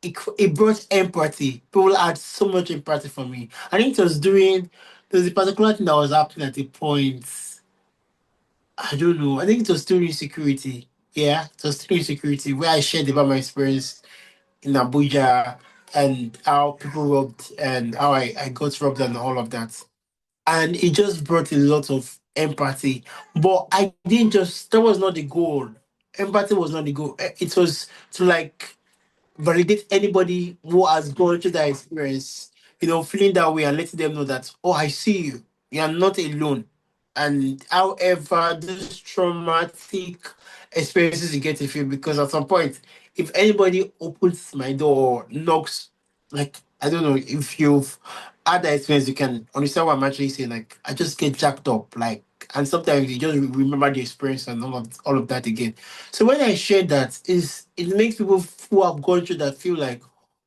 It brought empathy. People had so much empathy for me. I think it was during. There's a particular thing that was happening at a point. I don't know. I think it was still insecurity. Yeah, it was still insecurity where I shared about my experience in Abuja and how people robbed and how I got robbed and all of that. And it just brought a lot of empathy. But I didn't just, that was not the goal. Empathy was not the goal. It was to like validate anybody who has gone through that experience, feeling that way and letting them know that, oh, I see you. You are not alone. And however, those traumatic experiences you get to feel, because at some point, if anybody opens my door or knocks, like, I don't know, if you've had that experience, you can understand what I'm actually saying. Like, I just get jacked up. Like, and sometimes you just remember the experience and all of that again. So when I share that, is it makes people who have gone through that feel like,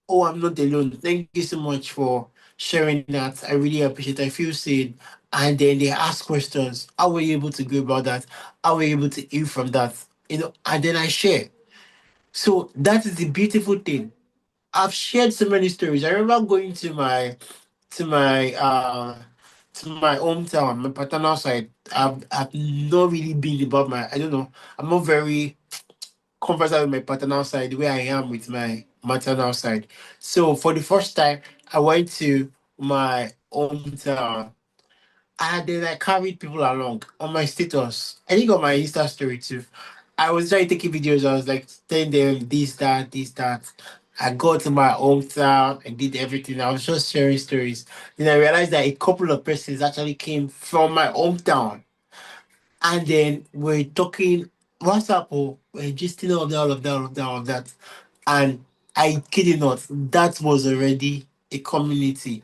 oh, I'm not alone. Thank you so much for sharing that. I really appreciate it. I feel seen. And then they ask questions. How were you able to go about that? How were you able to heal from that? And then I share. So that is the beautiful thing. I've shared so many stories. I remember going to my hometown, my paternal side. I've not really been about my, I don't know. I'm not very conversant with my paternal side where I am with my maternal side. So for the first time, I went to my hometown and then I carried people along on my status. I think on my Insta story too. I was trying taking videos. I was like telling them this, that, this, that. I got to my hometown and did everything. I was just sharing stories. Then I realized that a couple of persons actually came from my hometown. And then we're talking WhatsApp or we're just all of that, all of that, all of that, all of that. And I kid you not, that was already a community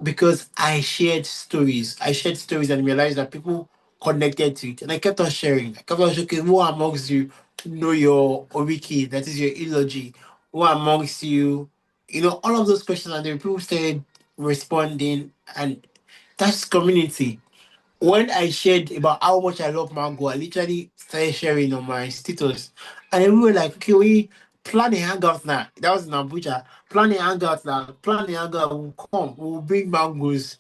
because I shared stories. I shared stories and realized that people connected to it. And I kept on sharing. I kept on sharing who amongst you know your Oriki, that is your eulogy. Who amongst you, all of those questions. And then people started responding. And that's community. When I shared about how much I love mango, I literally started sharing on my status. And then we were like, okay, we plan a hangout now. That was in Abuja. Plan a hangout now. Plan a hangout. We'll come. We'll bring mangoes.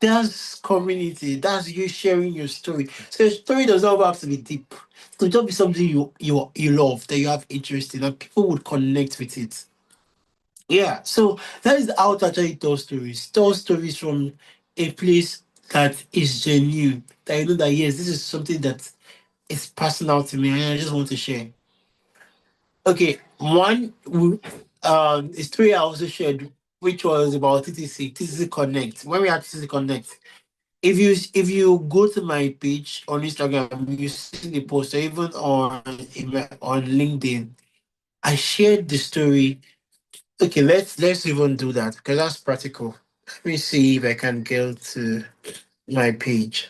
That's community. That's you sharing your story. So your story does not have to be deep. It could just be something you love, that you have interest in, and people would connect with it. Yeah, so that is how to actually tell stories. Tell stories from a place that is genuine. That you know that yes, this is something that is personal to me and I just want to share. Okay, a story I also shared, which was about TTC Connect. When we had TTC Connect, if you go to my page on Instagram, you see the post, or even on LinkedIn, I shared the story. Okay, let's even do that because that's practical. Let me see if I can go to my page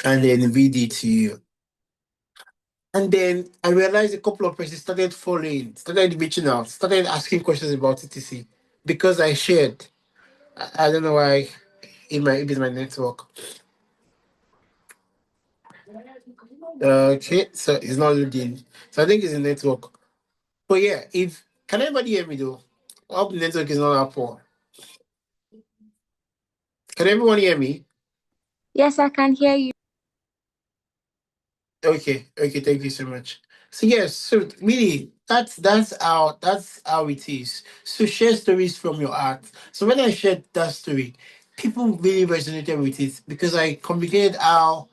and then read it to you. And then I realized a couple of persons started following, started reaching out, started asking questions about TTC because I shared. I don't know why if it's my network. Okay, so it's not loading. So I think it's a network. But yeah, if can anybody hear me though? I hope the network is not that poor. Can everyone hear me? Yes, I can hear you. Okay, thank you so much. So yes, so really that's how it is. So share stories from your heart. So when I shared that story, people really resonated with it because I communicated how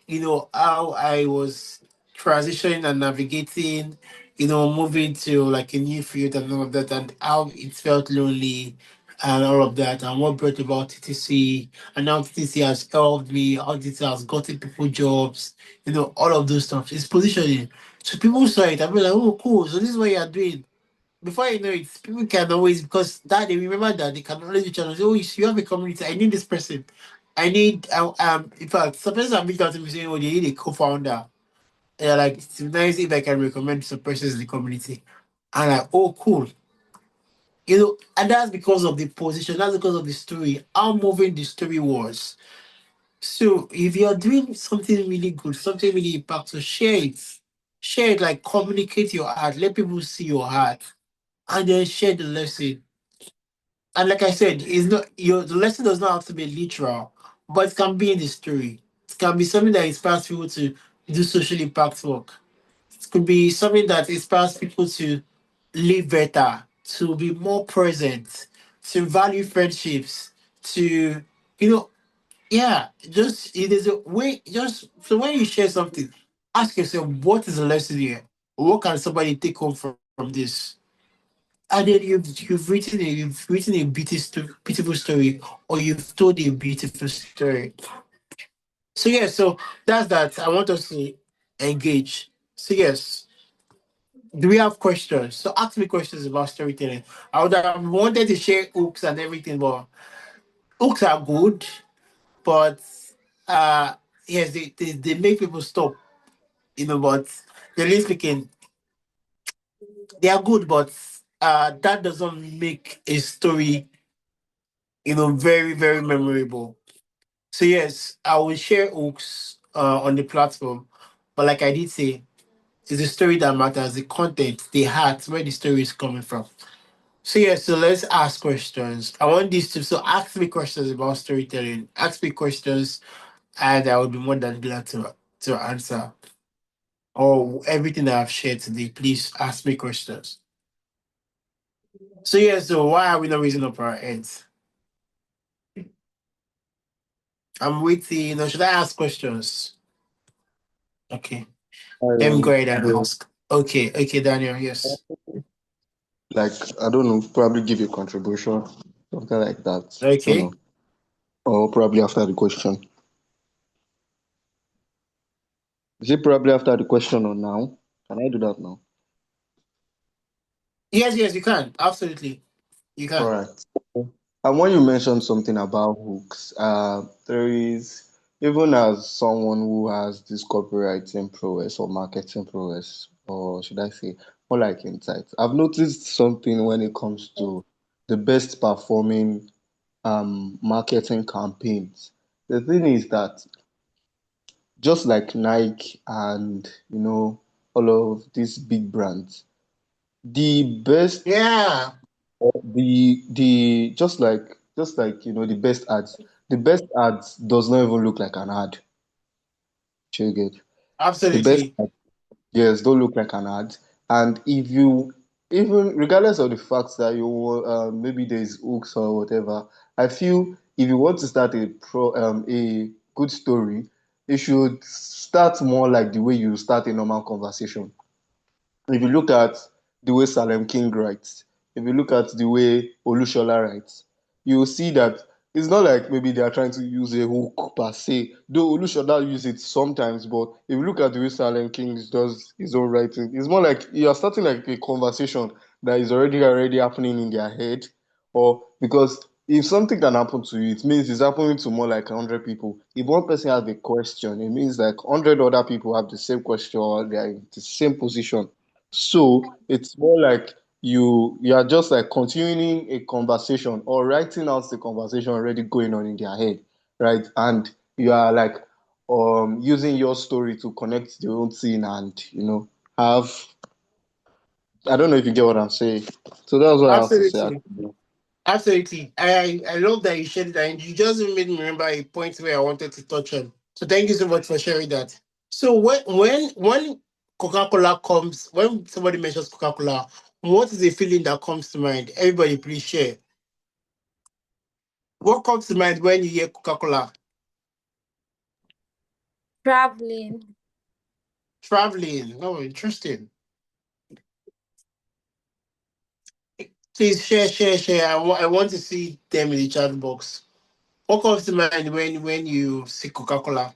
I was transitioning and navigating, moving to like a new field and all of that, and how it felt lonely and all of that, and what brought about TTC, and now TTC has helped me, how TTC has gotten people jobs, all of those stuff. It's positioning. So people saw it, I'll be like, oh, cool. So this is what you are doing. Before you know it, people can always, because that they remember that they can always reach out and say, oh, you have a community. I need this person. I need, in fact, some persons have reached out to me saying, oh, they need a co-founder. Yeah, like, it's nice if I can recommend some persons in the community. And like, oh, cool. And that's because of the position, that's because of the story, how moving the story was. So if you're doing something really good, something really impactful, share it. Share it, like communicate your heart, let people see your heart, and then share the lesson. And like I said, it's not the lesson does not have to be literal, but it can be in the story. It can be something that inspires people to do social impact work. It could be something that inspires people to live better, to be more present, to value friendships, to, yeah, just it is a way, just so when you share something, ask yourself, what is the lesson here? What can somebody take home from this? And then you've written a beautiful story, or you've told a beautiful story. So yeah, so that's that. I want us to engage. So yes, do we have questions? So ask me questions about storytelling. I would have wanted to share hooks and everything, but hooks are good, but uh yes, they make people stop, but generally speaking, they are good, but that doesn't make a story, very, very memorable. So yes, I will share hooks on the platform, but like I did say, it's the story that matters, the content, the heart, where the story is coming from. So yeah, so let's ask questions. I want these to ask me questions about storytelling. Ask me questions, and I will be more than glad to answer. Or everything that I've shared today, please ask me questions. So yeah, so why are we not raising up our heads? I'm waiting. Should I ask questions? Okay. Let me go ahead and ask. Okay, Daniel, yes. Like, I don't know, probably give a contribution, something like that. I don't Okay. know. Or probably after the question. Is it probably after the question or now? Can I do that now? Yes, you can. Absolutely. You All can. right. And when you mentioned something about hooks, there is, even as someone who has this copywriting prowess or marketing prowess, or should I say, more like insight, I've noticed something when it comes to the best performing marketing campaigns. The thing is that just like Nike and all of these big brands, the best Yeah, the the best ads does not even look like an ad. Do you get? The best absolutely. ad, yes, don't look like an ad. And if you, even regardless of the fact that you maybe there's hooks or whatever, I feel if you want to start a good story, it should start more like the way you start a normal conversation. If you look at the way Salem King writes, if you look at the way Olushola writes, you will see that it's not like maybe they are trying to use a hook per se. Though Olushola use it sometimes, but if you look at the way Salem King does his own writing, it's more like you are starting like a conversation that is already happening in their head, or because if something can happen to you, it means it's happening to more like 100 people. If one person has a question, it means like 100 other people have the same question or they are in the same position. So it's more like you are just like continuing a conversation or writing out the conversation already going on in their head, right? And you are like using your story to connect the own scene and have, I don't know if you get what I'm saying. So that's what I have to say Absolutely. actually. Absolutely. I love that you shared that, and you just made me remember a point where I wanted to touch on. So thank you so much for sharing that. So when Coca-Cola comes, when somebody mentions Coca-Cola, what is the feeling that comes to mind? Everybody, please share. What comes to mind when you hear Coca-Cola? Traveling. Traveling. Oh, interesting. Please share. I want to see them in the chat box. What comes to mind when you see Coca-Cola?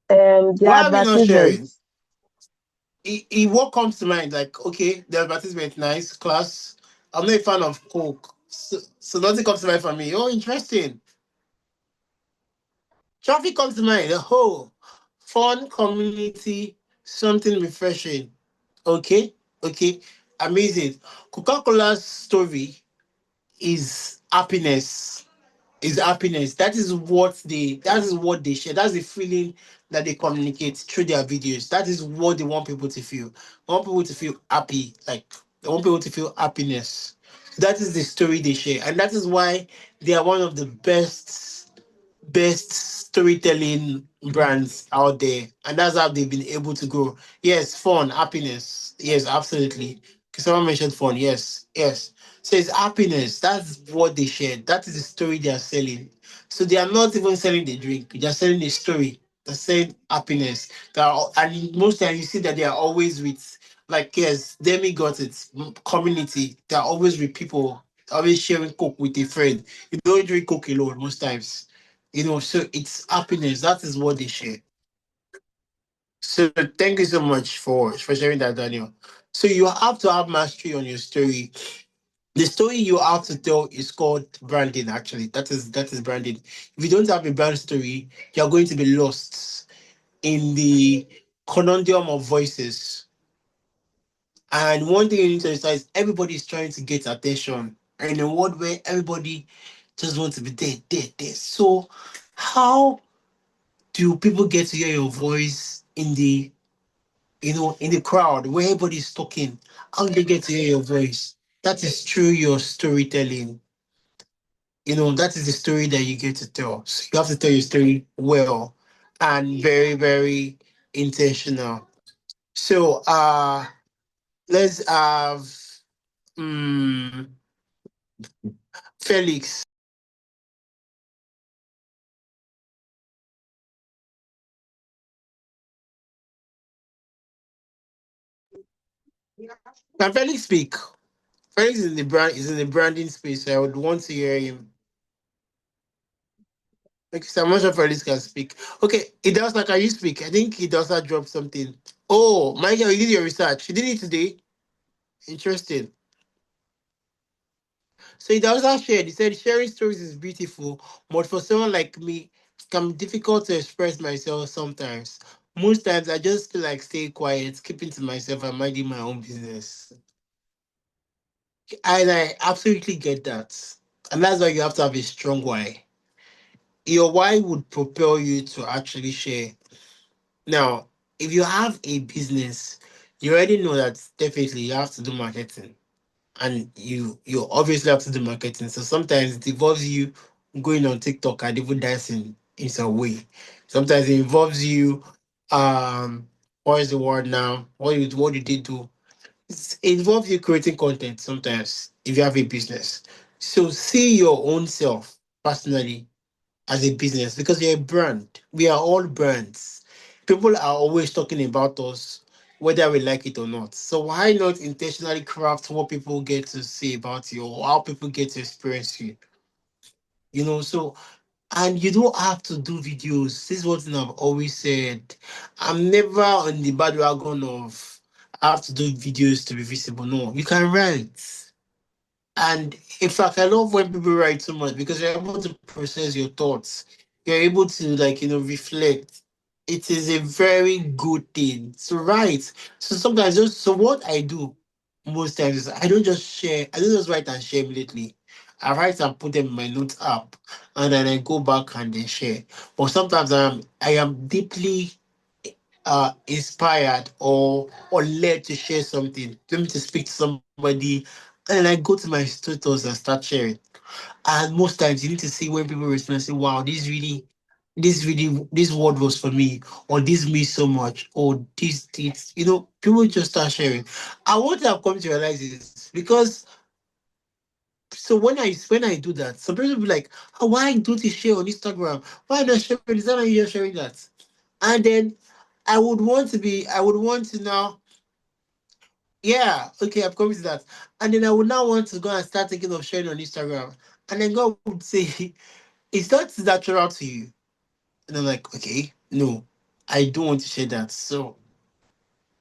The Why are we not sharing? advertisements. What comes to mind? Like, okay, the advertisement, nice, class. I'm not a fan of Coke. So nothing comes to mind for me. Oh, interesting. Traffic comes to mind. Oh, fun, community, something refreshing. Okay, okay, amazing. Coca-Cola's story is happiness. Is happiness. That is what they share. That's the feeling that they communicate through their videos. That is what they want people to feel. They want people to feel happy. Like they want people to feel happiness. That is the story they share. And that is why they are one of the best storytelling brands out there, and that's how they've been able to grow. Yes, fun, happiness. Yes, absolutely. Someone mentioned fun. Yes. So it's happiness. That's what they shared. That is the story they are selling. So they are not even selling the drink. They are selling a story. They're selling happiness. And most times you see that they are always with, like, yes, Demi got it. Community. They're always with people. Always sharing coke with a friend. You don't drink coke alone most times. So it's happiness. That is what they share. So thank you so much for sharing that, Daniel. So you have to have mastery on your story. The story you have to tell is called branding. Actually, that is branding. If you don't have a brand story, you're going to be lost in the conundrum of voices. And one thing you need to understand is everybody is trying to get attention. And in a world where everybody just wants to be there. So how do people get to hear your voice in the crowd where everybody's talking? How do they get to hear your voice? That is through your storytelling. That is the story that you get to tell. So you have to tell your story well and very, very intentional. So let's have um Felix. Can Felix speak? Felix is in the branding space, so I would want to hear him. Okay, so I'm not sure Felix can speak. Okay, Idausa, can you speak? I think Idausa dropped something. Oh, Michael, you did your research. You did it today? Interesting. So Idausa shared, he said, sharing stories is beautiful, but for someone like me, it can be difficult to express myself sometimes. Most times, I just feel like stay quiet, keeping to myself and minding my own business. And I absolutely get that. And that's why you have to have a strong why. Your why would propel you to actually share. Now, if you have a business, you already know that definitely you have to do marketing, and you obviously have to do marketing. So sometimes it involves you going on TikTok and even dancing in some way. Sometimes it involves you what is the word now? What did they do? It involves you creating content sometimes if you have a business. So see your own self personally as a business because you're a brand. We are all brands. People are always talking about us, whether we like it or not. So why not intentionally craft what people get to say about you or how people get to experience you? So and you don't have to do videos. This is what I've always said. I'm never on the bandwagon of I have to do videos to be visible. No, you can write. And in fact, I love when people write so much because you're able to process your thoughts. You're able to reflect. It is a very good thing. So write. So sometimes so what I do most times is I don't just share, I don't just write and share immediately. I write and put them in my notes app and then I go back and then share. But sometimes I am deeply inspired or led to share something, let me to speak to somebody, and I go to my status and start sharing. And most times you need to see when people respond and say, wow, this word was for me, or this means so much, or this, people just start sharing. And what I've come to realize is because So when I do that, some people will be like, oh, why don't you share on Instagram? Why not sharing this? Why not you sharing that? And then I would want to now, yeah, okay, I'm coming to that. And then I would now want to go and start thinking of sharing on Instagram. And then God would say, is that natural to you? And I'm like, okay, no, I don't want to share that. So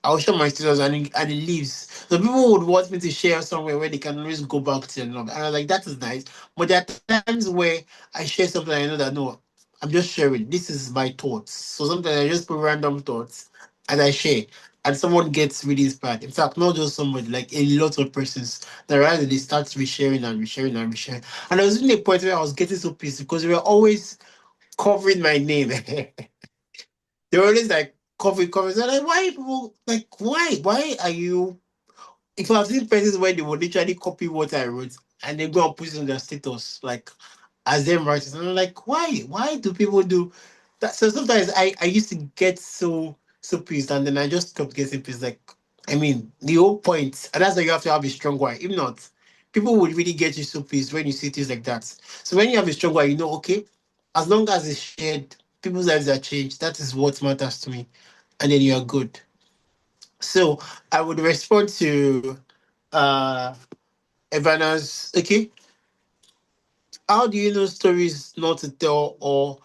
I'll share my status and it leaves. So people would want me to share somewhere where they can always go back to and all. And I'm like, that is nice. But there are times where I share something I know that no, I'm just sharing. This is my thoughts. So sometimes I just put random thoughts and I share. And someone gets really inspired. In fact, not just somebody, like a lot of persons that rather they start resharing and resharing and resharing. And I was in a point where I was getting so pissed because they were always covering my name. They were always like covering. So I'm like, why people like why are you? If I've seen places where they would literally copy what I wrote and they go and put it on their status, like as them writers, and I'm like, why? Why do people do that? So sometimes I used to get so pissed, and then I just stopped getting pissed. Like, I mean, the whole point, and that's why you have to have a strong why. If not, people would really get you so pissed when you see things like that. So when you have a strong why, you know, okay, as long as it's shared, people's lives are changed. That is what matters to me, and then you are good. So I would respond to uh Ivana's, okay. How do you know stories not to tell, or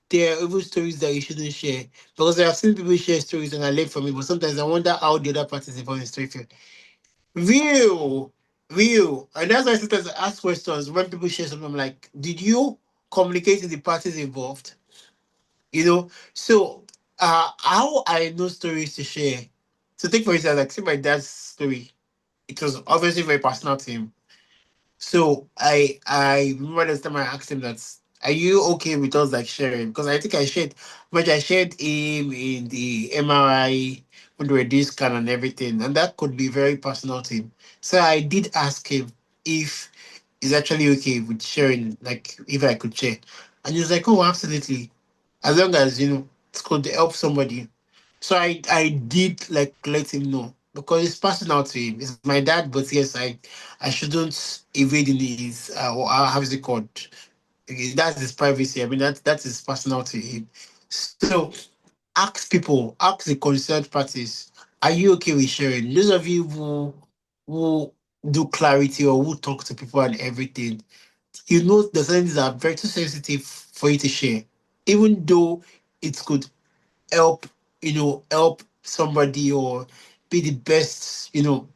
there are even stories that you shouldn't share? Because I have seen people share stories and I learn from it, but sometimes I wonder how the other party is involved in the story. Real, real. And that's why sometimes I ask questions when people share something. I'm like, did you communicate to the parties involved? You know? So how I know stories to share. So take for instance, like see my dad's story. It was obviously very personal to him. So I remember the time I asked him that, are you okay with us like sharing? Because I think I shared him in the MRI when they were doing scan and everything, and that could be very personal to him. So I did ask him if he's actually okay with sharing, like if I could share, and he was like, "Oh, absolutely, as long as it could help somebody." So I did like let him know because it's personal to him. It's my dad, but yes, I shouldn't evade in his or how is it called? That's his privacy. I mean that is personal to him. So ask the concerned parties, are you okay with sharing? Those of you who do clarity or who talk to people and everything, you know the things are very too sensitive for you to share, even though it could help, help somebody or be the best, no.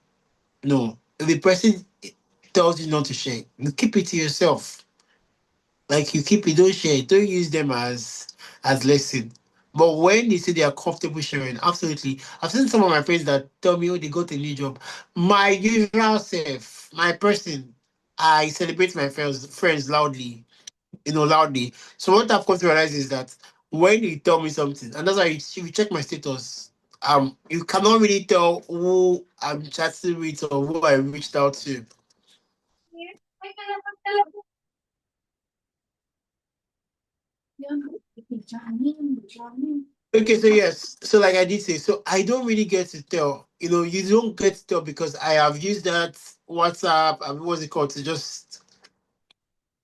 If the person tells you not to share, you keep it to yourself. Like you keep it, don't share it, don't use them as lesson. But when they say they are comfortable sharing, absolutely. I've seen some of my friends that tell me, oh, they got a new job. My usual self, my person, I celebrate my friends loudly, loudly. So what I've come to realize is that when you tell me something, and that's why you check my status, you cannot really tell who I'm chatting with or who I reached out to. Okay, so yes, so like I did say, so I don't really get to tell. You don't get to tell because I have used that WhatsApp, what's it called, to just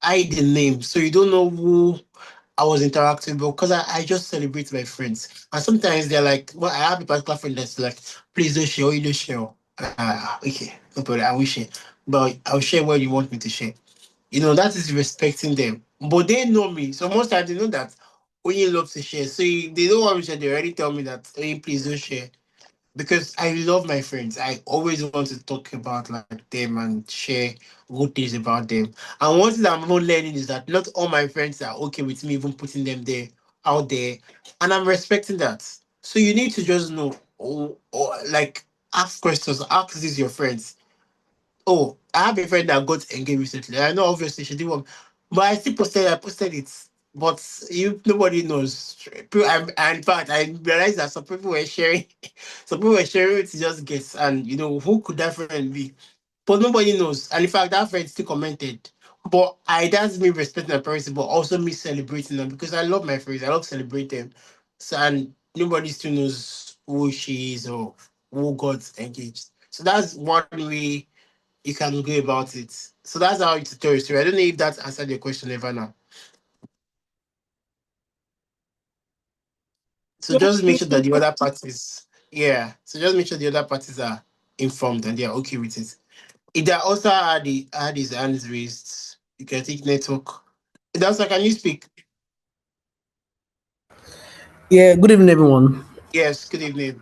hide the name, so you don't know who I was interacting with because I just celebrate my friends. And sometimes they're like, well, I have a particular friend that's like, please don't share, or you don't share. Okay, no problem, I will share. But I'll share what you want me to share. That is respecting them. But they know me. So most times they know that Oyin loves to share. So they don't want me to share. They already tell me that, hey, please don't share because I love my friends. I always want to talk about like them and share good things about them. And one thing that I'm even learning is that not all my friends are okay with me even putting them there out there, and I'm respecting that. So you need to just know, or like ask questions. Ask these your friends. Oh, I have a friend that got engaged recently. I know obviously she didn't want, but I posted it. But nobody knows. And in fact, I realized that some people were sharing, some people were sharing it to just guess, and who could that friend be? But nobody knows. And in fact, that friend still commented. But that's me respecting my parents, but also me celebrating them because I love my friends. I love celebrating them. So and nobody still knows who she is or who got engaged. So that's one way you can go about it. So that's how it's a story. So I don't know if that answered your question ever now. So Yes, just make sure that please. the other parties, yeah. So just make sure the other parties are informed and they are okay with it. If they also had his hands raised, you can take network. That's like, can you speak? Yeah, good evening, everyone. Yes. Good evening.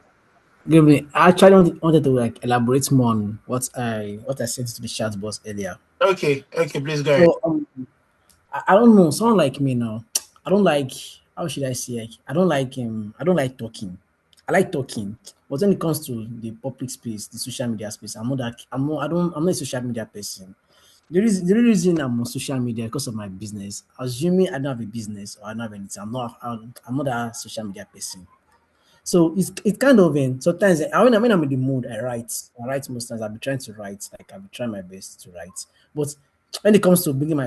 Good evening. I actually wanted to like elaborate more on what I said to the chat box earlier. Okay. Okay. Please go ahead. So I don't know. Someone like me now, I don't like. How should I say? Like, I don't like talking. I like talking, but when it comes to the public space, the social media space, I'm not that. I'm not. I don't. I'm not a social media person. The real reason I'm on social media because of my business. Assuming I don't have a business or I don't have anything, I'm not that social media person. So it's kind of sometimes when I'm in the mood, I write. I write most times. I'll be trying to write. Like I'll be trying my best to write. But when it comes to bringing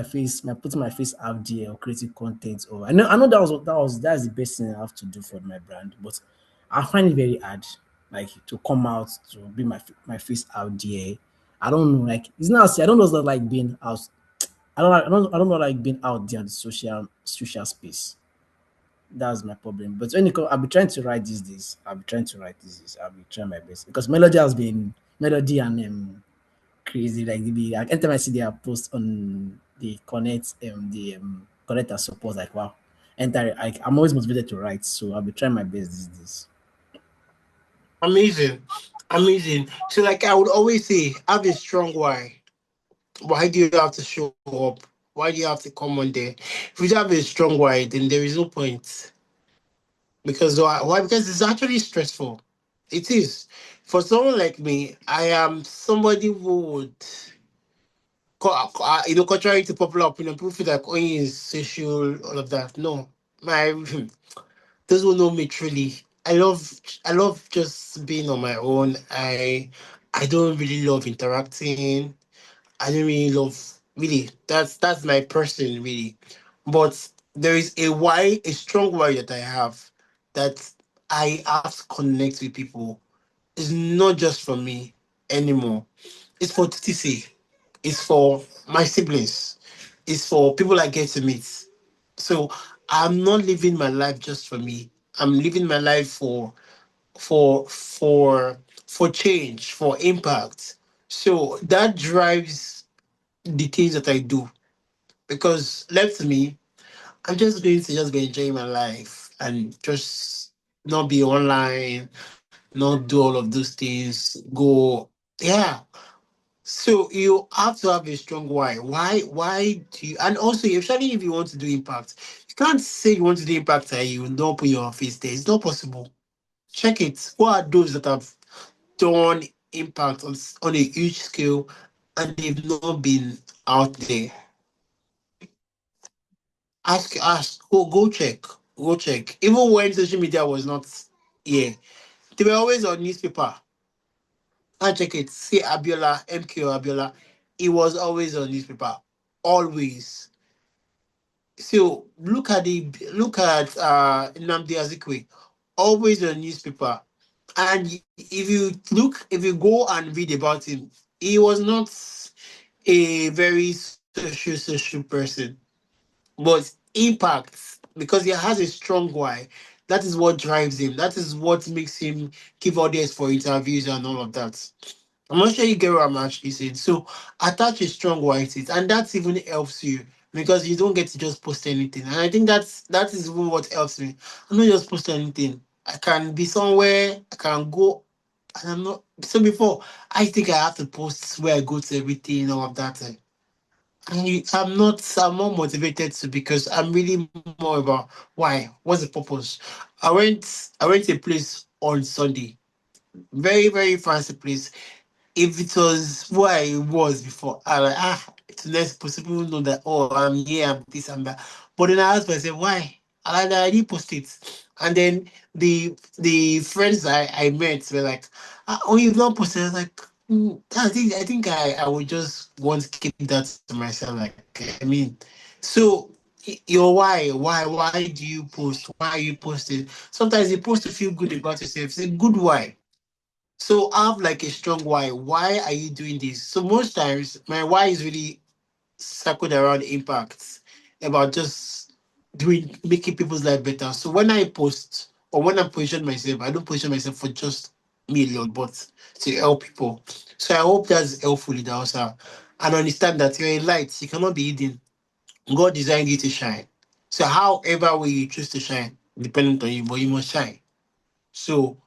putting my face out there or creating content, or I know that's the best thing I have to do for my brand. But I find it very hard, like to come out to bring my face out there. I don't know, like it's not. I don't know. It's not like being out. I don't know like being out there in the social space. That's my problem. But when it comes, I'll be trying to write these days. I'll be trying to write these days. I'll be trying my best because melody and crazy. Like anytime I see their post on the connect and support, like wow, enter. I'm always motivated to write, so I'll be trying my best these days. Amazing. Amazing. So like I would always say, have a strong why. Why do you have to show up? Why do you have to come on there? If you don't have a strong why, then there is no point. Because why? Because it's actually stressful. It is. For someone like me, I am somebody who would, contrary to popular opinion, people feel like owning is social, all of that. No, my those who know me truly, I love just being on my own. I don't really love interacting. I don't really love really. That's my person really. But there is a strong why that I have that I have to connect with people. It's not just for me anymore. It's for TTC. It's for my siblings. It's for people I get to meet. So I'm not living my life just for me. I'm living my life for for for change, for impact. So that drives the things that I do. Because left to me, I'm just going to just be enjoying my life and just not be online, not do all of those things. Go, yeah. So you have to have a strong why. Why do you? And also, especially if you want to do impact, you can't say you want to do impact and you don't put your face there. It's not possible. Check it. Who are those that have done impact on a huge scale and they've not been out there? Ask. Go check. Go check. Even when social media was not here, they were always on newspaper. And check it. See Abiola, MK Abiola. It was always on newspaper. Always. So look at Nnamdi Azikwe. Always on newspaper. And if you go and read about him, he was not a very social person. But impact, because he has a strong why. That is what drives him. That is what makes him give audience for interviews and all of that. I'm not sure you get what I'm actually saying. So attach a strong why to it, and that even helps you because you don't get to just post anything. And I think that is even what helps me. I'm not just post anything. I can be somewhere, I can go, and I'm not. So before, I think I have to post where I go to everything, all of that. I'm not motivated to because I'm really more about why. What's the purpose? I went to a place on Sunday. Very, very fancy place. If it was where I was before, I like it's less possible know that I'm here, I'm this, I'm that. But then I asked myself why? I didn't post it. And then the friends I met were like, oh, you've not posted. I was like, I think I would just want to keep that to myself. Like I mean, so your why do you post? Why are you posting? Sometimes you post to feel good about yourself. It's a good why. So I have like a strong why. Why are you doing this? So most times my why is really circled around impacts, about just doing making people's life better. So when I post or when I position myself, I don't position myself for just me alone, but to help people. So I hope that's helpful in the house. And understand that you're a light, you cannot be hidden. God designed you to shine. So however way you choose to shine, dependent on you, but you must shine. So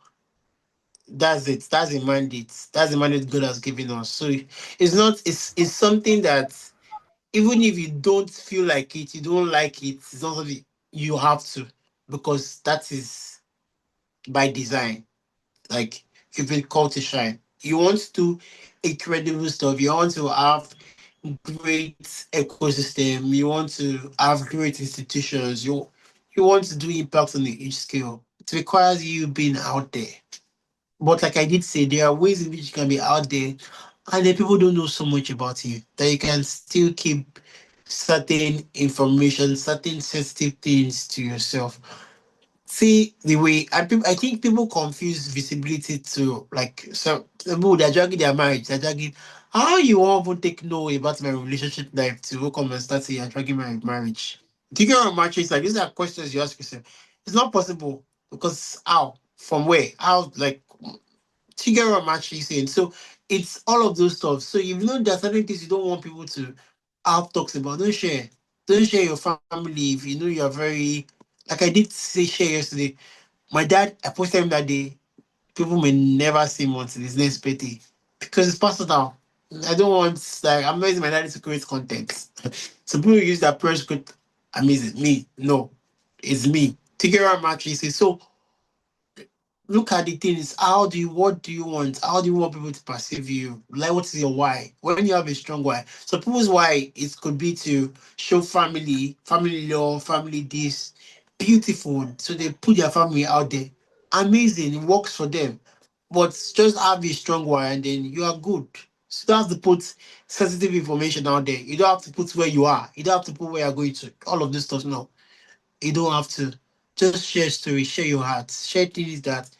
that's it. That's a mandate. That's the mandate God has given us. So it's not. It's something that even if you don't feel like it, you don't like it. It's not something you have to, because that is by design. Like you've been called to shine. You want to do incredible stuff. You want to have great ecosystem. You want to have great institutions. You want to do impact on the each scale. It requires you being out there. But like I did say, there are ways in which you can be out there, and then people don't know so much about you that you can still keep certain information, certain sensitive things to yourself. See the way I think people confuse visibility to like so people they're dragging their marriage, they're dragging how you want to take no about my relationship life to come and start saying you're dragging my marriage. Do you get what I'm saying? Like these are questions you ask yourself. It's not possible because how? From where? How like figure out match saying. So it's all of those stuff. So if you know there are certain things you don't want people to have talks about, don't share. Don't share your family if you know you're very like I did say share yesterday. My dad, I posted him that day. People may never see him until his next birthday. Because it's personal. I don't want like I'm not using my daddy to create content. Some people use that press good amazing. Me, no. It's me. Figure mattresses. So look at the things. What do you want? How do you want people to perceive you? Like, what is your why? When you have a strong why. So, people's why it could be to show family love, family this, beautiful. So, they put their family out there. Amazing. It works for them. But just have a strong why and then you are good. So, you don't have to put sensitive information out there. You don't have to put where you are. You don't have to put where you're going to. All of this stuff. No, you don't have to. Just share stories, share your heart, share things that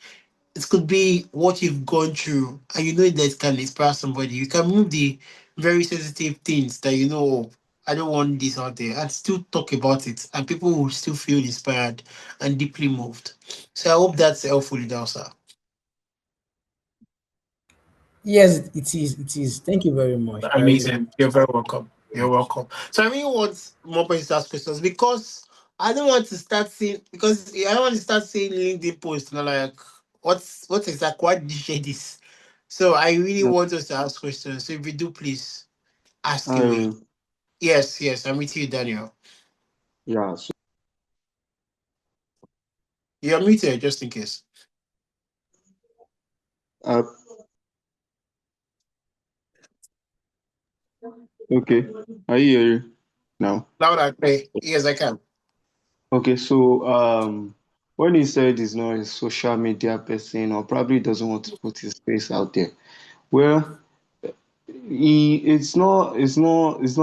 it could be what you've gone through, and you know that can inspire somebody. You can move the very sensitive things that you know, oh, I don't want this out there, and still talk about it, and people will still feel inspired and deeply moved. So I hope that's helpful, Idausa. Yes, it is. It is. Thank you very much. I really Amazing. You're very welcome. You're welcome. So I really want more persons to ask questions because I don't want to start seeing because I don't want to start seeing LinkedIn posts and I'm like what exactly why did you share this? So I really Yeah. want us to ask questions. So if you do please ask away. I Yes, yes, I'm with you, Daniel. yeah. So, You're muted just in case. uh, okay. Are you hearing now? Loud and clear. Yes, I can. Okay. So when he said he's not a social media person or probably doesn't want to put his face out there, well, it's not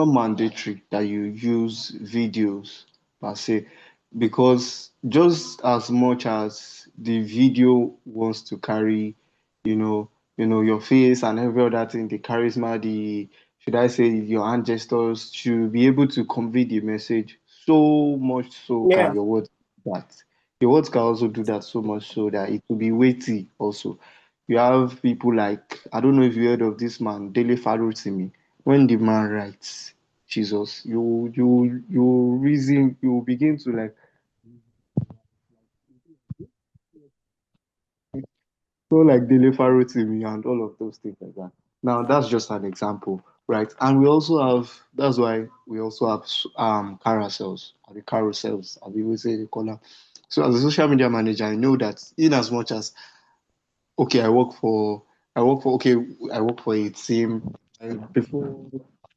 mandatory that you use videos per se, because just as much as the video wants to carry, you know, your face and every other thing, the charisma, the should I say your hand gestures should be able to convey the message. So much so can Yeah. your words do that. Your words can also do that so much so that it will be weighty also. You have people like, I don't know if you heard of this man, Dele Farutimi. When the man writes, Jesus, you reason, you begin to like so like Dele Farutimi and all of those things like that. Now that's just an example, right? And we also have that's why we also have carousels, as we would say they call them. So as a social media manager, I know that in as much as okay, I work for a team. And before,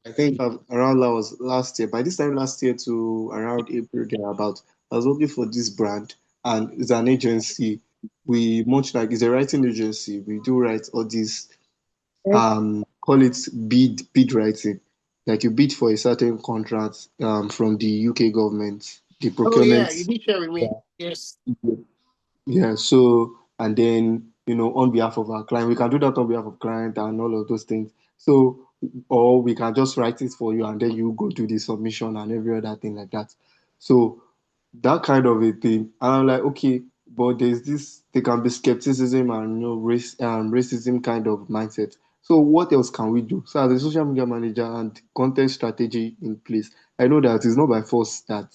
I think around that was last year. By this time last year to around April thereabout, I was working for this brand, and it's an agency. We much like it's a writing agency. We do write all these call it bid writing. Like you bid for a certain contract from the UK government, the Oh yeah, you procurement. did share with me. Yes. Yeah, so and then on behalf of our client. We can do that on behalf of client and all of those things. So, or we can just write it for you and then you go do the submission and every other thing like that. So that kind of a thing. And I'm like, okay, but there can be skepticism and racism kind of mindset. So what else can we do? So as a social media manager and content strategy in place, I know that it's not by force that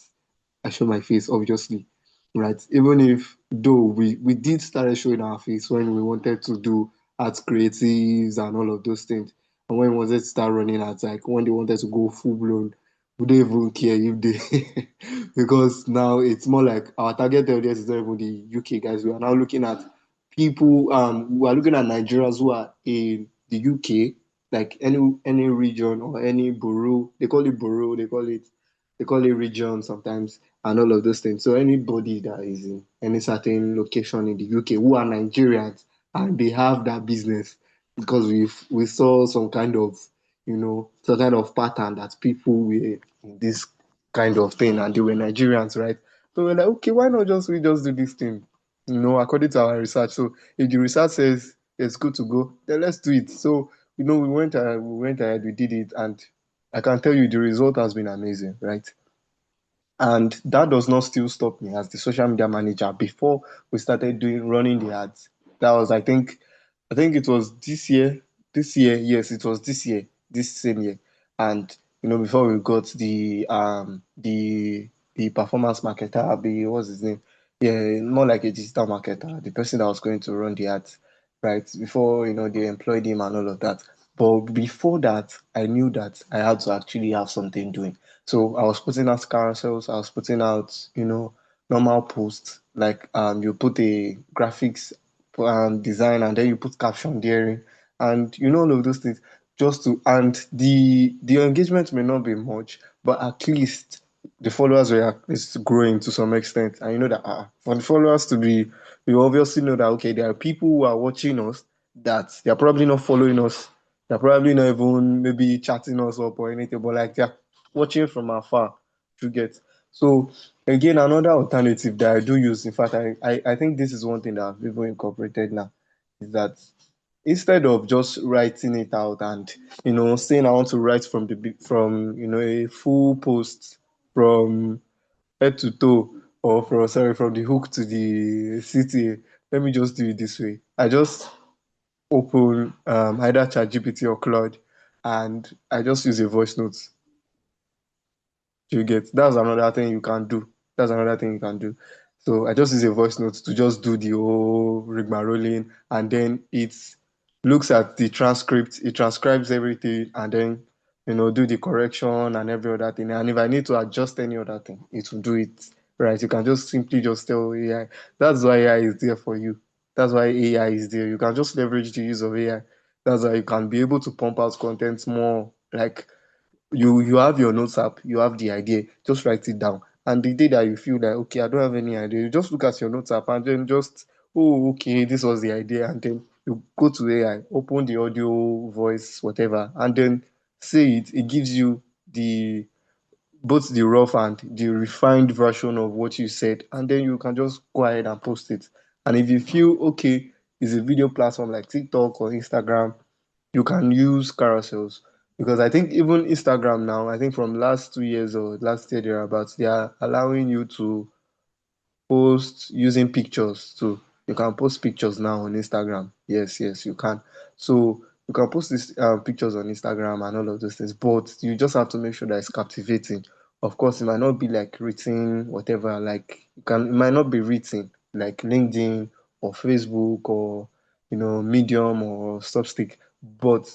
I show my face, obviously, right? Even if though we did start showing our face when we wanted to do art creatives and all of those things, and when we wanted to start running ads, like when they wanted to go full blown, we don't even care if they because now it's more like our target audience is not even the UK guys. We are now looking at people. We are looking at Nigerians who are in the UK, like any region or any borough. They call it borough. They call it region sometimes and all of those things. So anybody that is in any certain location in the UK who are Nigerians and they have that business because we saw some kind of pattern that people were in this kind of thing and they were Nigerians, right? So we're like, okay, why not we just do this thing? According to our research. So if the research says it's good to go, then let's do it. So we went ahead, we did it, and I can tell you the result has been amazing, right? And that does not still stop me as the social media manager before we started doing running the ads. That was, I think it was this year. This year, yes, it was this year, this same year. And before we got the performance marketer, what's his name? Yeah, more like a digital marketer, the person that was going to run the ads, right? Before they employed him and all of that. But before that, I knew that I had to actually have something doing. So I was putting out carousels, I was putting out, normal posts, like you put a graphics design and then you put caption there and all of those things just to and the engagement may not be much, but at least the followers were at least growing to some extent. And you know that for the followers to be, you obviously know that okay, there are people who are watching us that they're probably not following us, they're probably not even maybe chatting us up or anything, but like they're watching from afar to get. So again, another alternative that I do use, in fact, I think this is one thing that I've even incorporated now, is that instead of just writing it out and saying I want to write from a full post from head to toe, or from the hook to the city, let me just do it this way. I just open either ChatGPT or Claude, and I just use a voice note. You get, that's another thing you can do. That's another thing you can do. So I just use a voice note to just do the whole rigmaroling, and then it looks at the transcript, it transcribes everything, and then do the correction and every other thing. And if I need to adjust any other thing, it will do it. Right? You can just simply just tell AI. That's why AI is there for you. That's why AI is there. You can just leverage the use of AI. That's why you can be able to pump out content more like you have your notes app, you have the idea, just write it down. And the day that you feel like, okay, I don't have any idea, you just look at your notes app and then just, oh, okay, this was the idea. And then you go to AI, open the audio, voice, whatever, and then say it. It gives you both the rough and the refined version of what you said. And then you can just go ahead and post it. And if you feel, okay, it's a video platform like TikTok or Instagram, you can use carousels, because I think even Instagram now, I think from last 2 years or last year thereabouts, they are allowing you to post using pictures too. You can post pictures now on Instagram. Yes, yes, you can. So you can post these pictures on Instagram and all of those things, but you just have to make sure that it's captivating. Of course, it might not be like written, whatever. Like it might not be written like LinkedIn or Facebook or Medium or Substack, but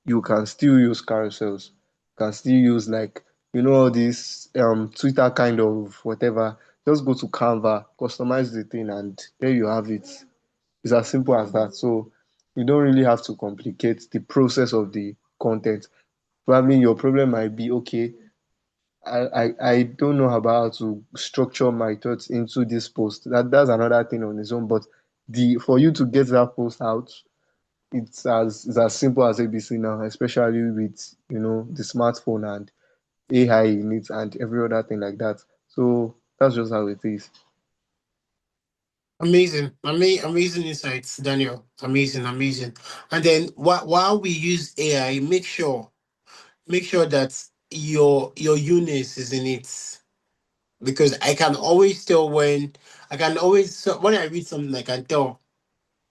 you can still use carousels. You can still use like all this Twitter kind of whatever. Just go to Canva, customize the thing, and there you have it. It's as simple as that. So you don't really have to complicate the process of the content. Probably your problem might be, okay, I don't know about how to structure my thoughts into this post. That's another thing on its own. But the for you to get that post out, it's as simple as ABC now, especially with the smartphone and AI in it and every other thing like that. So that's just how it is. Amazing, amazing insights, Daniel. Amazing, amazing. And then while we use AI, make sure that your Eunice is in it, because I can always tell when I read something, I can tell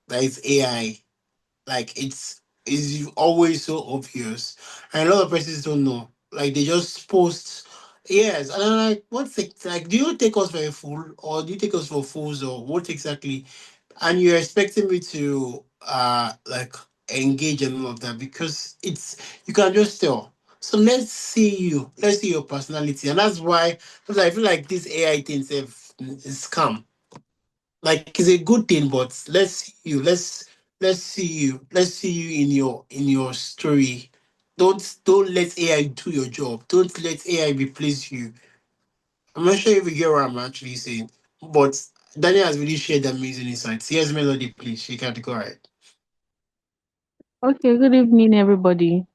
that it's AI. Like it's always so obvious, and a lot of persons don't know. Like they just post. Yes, and I'm like, what's it like? Do you take us for a fool, or do you take us for fools, or what exactly? And you're expecting me to like engage in all of that, because it's you can just tell. So let's see your personality, and that's why, because I feel like this AI thing is scam. Like it's a good thing, but let's see you in your story. Don't let AI do your job. Don't let AI replace you. I'm not sure if you get what I'm actually saying, but Daniel has really shared amazing insights. Here's Melody, please. She can go ahead. Okay, good evening, everybody.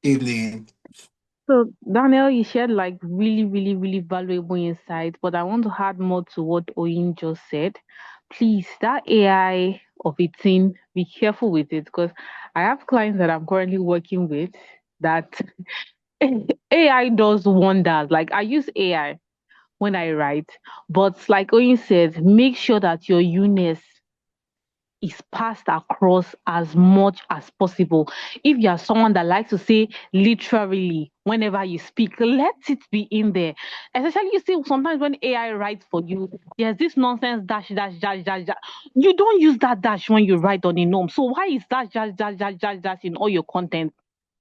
Evening. So, Daniel, you shared like really, really, really valuable insights, but I want to add more to what Oyin just said. Please, that AI of a thing, be careful with it, because I have clients that I'm currently working with that AI does wonders. Like, I use AI when I write, but like Oyin said, make sure that your Eunice is passed across as much as possible. If you are someone that likes to say literally whenever you speak, let it be in there. Especially you see sometimes when AI writes for you, there's this nonsense dash dash dash dash dash. You don't use that dash when you write on a norm. So why is dash dash dash dash dash dash in all your content?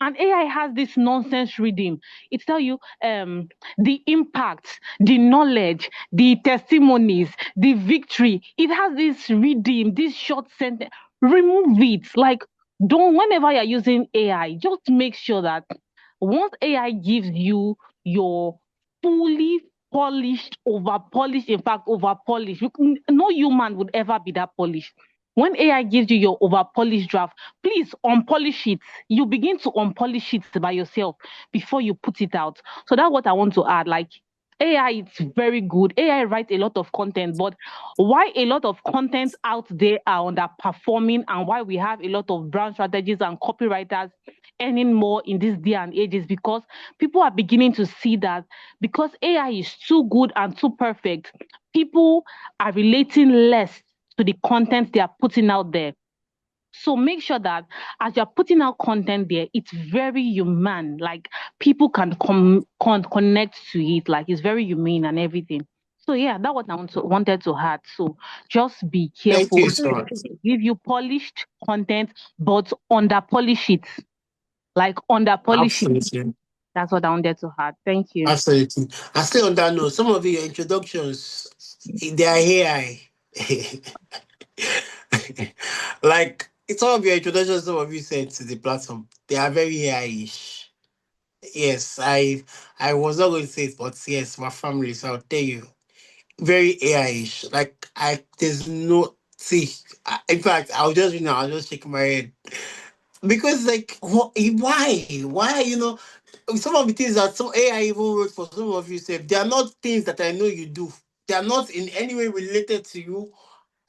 And AI has this nonsense reading. It tell you the impact, the knowledge, the testimonies, the victory. It has this redeem, this short sentence. Remove it. Like, don't, whenever you're using AI, just make sure that once AI gives you your fully polished, over polished, in fact, over polished, no human would ever be that polished. When AI gives you your over polished draft, please unpolish it. You begin to unpolish it by yourself before you put it out. So that's what I want to add. Like, AI is very good. AI writes a lot of content, but why a lot of content out there are underperforming, and why we have a lot of brand strategists and copywriters earning more in this day and age is because people are beginning to see that because AI is too good and too perfect, people are relating less to the content they are putting out there. So make sure that as you're putting out content there, it's very human. Like people can connect to it. Like it's very humane and everything. So yeah, that's what I wanted to add. So just be Thank careful. you so much. Give you polished content, but under polish it. Like under polish it. Absolutely. That's what I wanted to add. Thank you. Absolutely. I still on that note, some of your introductions, they are AI. Like some of your introductions, some of you said to the platform, they are very AI-ish. Yes, I was not going to say it, but yes, my family, so I'll tell you, very AI-ish. Like there's no see. In fact, I'll just shake my head because like why some of the things that some AI even wrote for some of you say they are not things that I know you do. They are not in any way related to you.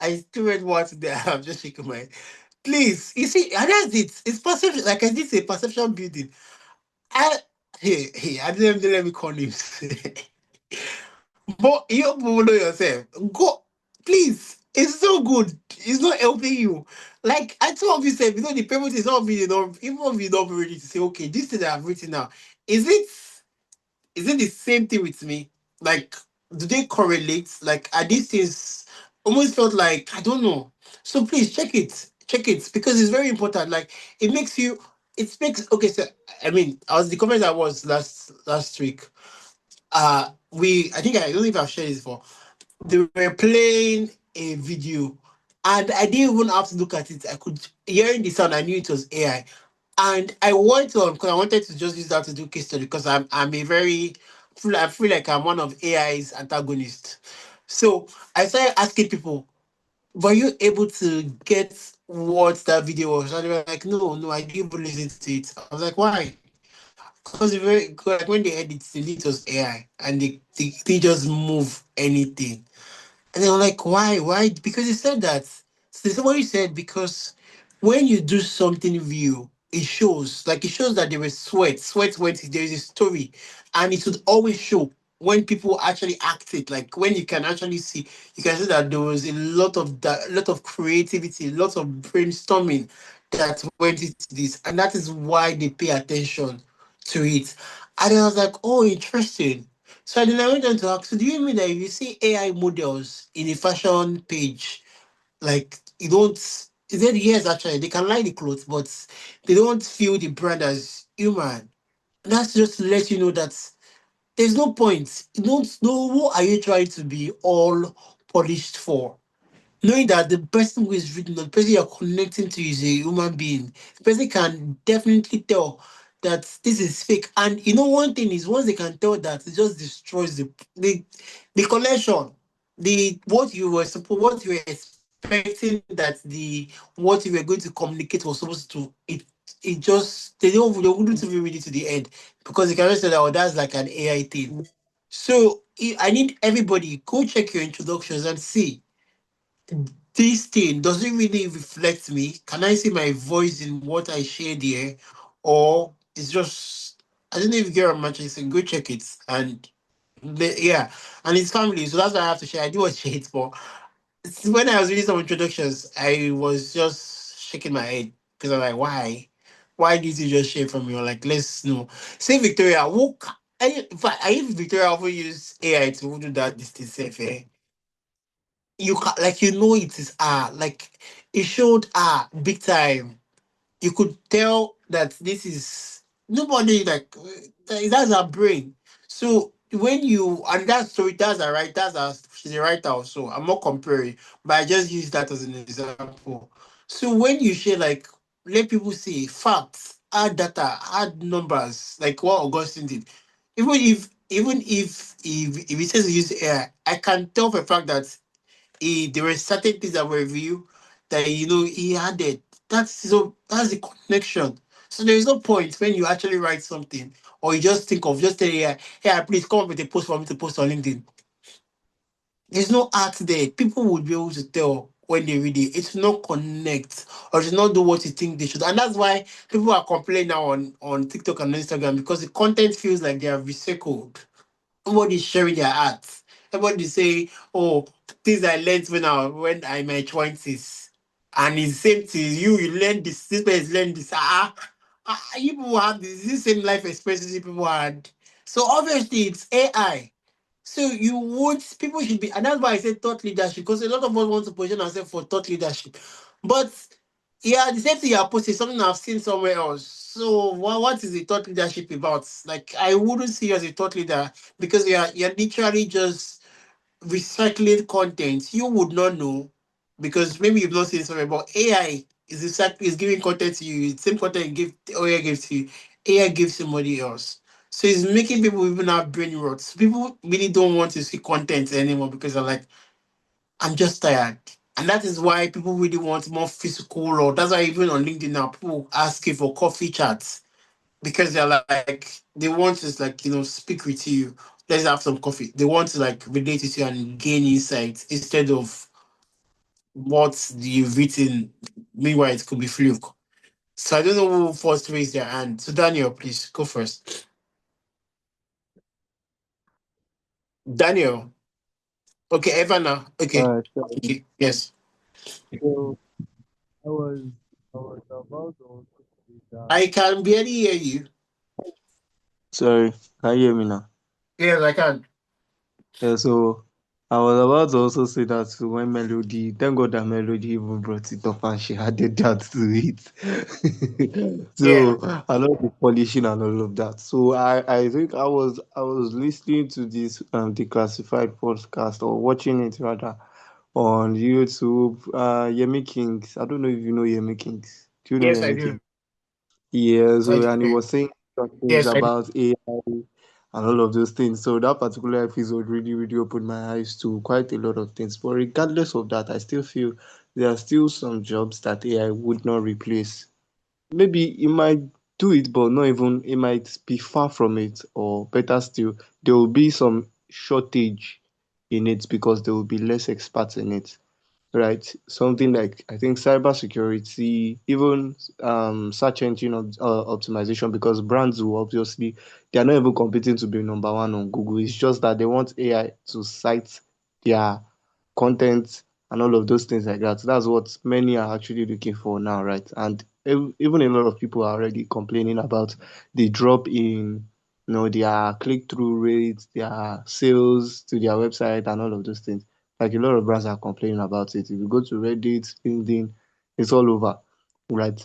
I still read what there. I'm just shaking my head. Please, you see, and that's it. It's perception. Like I did say, perception building. I I didn't let me call names. But you people know yourself. Go, please. It's so good. It's not helping you. Like I told you, said, the payment is not really enough. Even if you don't ready to say, okay, this thing that I've written now, is it the same thing with me? Like, do they correlate? Like, are these things almost felt like I don't know. So please check it. Check it because it's very important. Like it makes you it makes okay, so I mean, I was the comment I was last week. I think I don't know if I've shared this before. They were playing a video and I didn't even have to look at it. I could hearing the sound, I knew it was AI. And I went on because I wanted to just use that to do case study because I'm a very I feel like I'm one of AI's antagonists. So I started asking people, were you able to get what that video was? And they were like, no, I didn't even listen to it. I was like, why? Because very like when they edit, it was AI and they just move anything. And they were like, why? Why? Because he said that. So somebody said, because when you do something real, it shows. Like it shows that there was sweat. Sweat went, there is a story. And it would always show when people actually act it. Like when you can actually see, you can see that there was a lot of that, lot of creativity, lots of brainstorming that went into this. And that is why they pay attention to it. And I was like, oh, interesting. So then I went on to ask, so do you mean that if you see AI models in a fashion page, like you don't, is it yes, actually, they can line the clothes, but they don't feel the brand as human. That's just to let you know that there's no point. You don't know who are you trying to be all polished for. Knowing that the person who is reading, the person you're connecting to is a human being, the person can definitely tell that this is fake. And you know, one thing is once they can tell that, it just destroys the collection. The what you were expecting that the what you were going to communicate was supposed to it just they wouldn't even read it to the end because they can just say that oh that's like an AI thing. So I need everybody go check your introductions and see this thing, does it really reflect me? Can I see my voice in what I share there? Or it's just, I don't know if you get what I'm actually saying. Go check it. And yeah, and it's family. So that's why I have to share. I do watch it, but when I was reading some introductions, I was just shaking my head because I'm like, why? Why did you just share from me? Or like, let's know. Say Victoria, in fact, I if Victoria often use AI to do that this thing safe, eh? You can like you know it is like it showed big time. You could tell that this is nobody like that's her brain. So when you and that story that's a right that's a she's a writer also. I'm not comparing, but I just use that as an example. So when you share like let people see facts, add data, add numbers, like what Augustine did. Even if it says use AI, I can tell for a fact that there were certain things that were real that he added. That's the connection. So there is no point when you actually write something or you just think of just tell AI, hey, please come up with a post for me to post on LinkedIn. There's no art there. People would be able to tell when they read it. It's not connect or it's not do what you think they should. And that's why people are complaining now on TikTok and Instagram because the content feels like they are recycled. Nobody's sharing their art. Everybody say, "Oh, things I learned when I in my 20s." And it's the same thing. You learn this person learn this. You people have this same life experiences you people had. So obviously it's AI. So you would people should be, and that's why I said thought leadership, because a lot of us want to position ourselves for thought leadership. But yeah, the same thing you're posting, something I've seen somewhere else. So what is the thought leadership about? Like I wouldn't see you as a thought leader because you're literally just recycling content. You would not know because maybe you've not seen something, but AI is giving content to you. It's same content you give AI gives to you. AI gives somebody else. So it's making people even have brain rot. So people really don't want to see content anymore because they're like, I'm just tired. And that is why people really want more physical, or that's why even on LinkedIn now, people asking for coffee chats because they're like, they want to like, speak with you. Let's have some coffee. They want to like relate with you and gain insights instead of what you've written. Meanwhile, it could be fluke. So I don't know who first raised their hand. So Daniel, please go first. Daniel. Okay, Evana. Okay. So, Okay. Yes. so I was I was about to also say that. I can barely hear you. Sorry, can you hear me now? Yes, I can. Yeah, so I was about to also say that too when Melody, thank God that Melody even brought it up and she added that to it. Yeah. So I love the polishing and all of that. So I think I was listening to this declassified podcast or watching it rather on YouTube. Yemi Kings. I don't know if you know Yemi Kings. Do you know Yes, I Yemi do. Kings? Yeah, I so and he do. was saying some things Yes, I do. about AI and all of those things. So that particular episode really, really opened my eyes to quite a lot of things. But regardless of that, I still feel there are still some jobs that AI would not replace. Maybe it might do it, but not even, it might be far from it, or better still, there will be some shortage in it because there will be less experts in it, right? Something like I think cybersecurity, even search engine optimization, because brands will obviously they are not even competing to be number one on Google. It's just that they want AI to cite their content and all of those things like that. So that's what many are actually looking for now, right? And even a lot of people are already complaining about the drop in their click-through rates, their sales to their website and all of those things. Like a lot of brands are complaining about it. If you go to Reddit, LinkedIn, it's all over, right?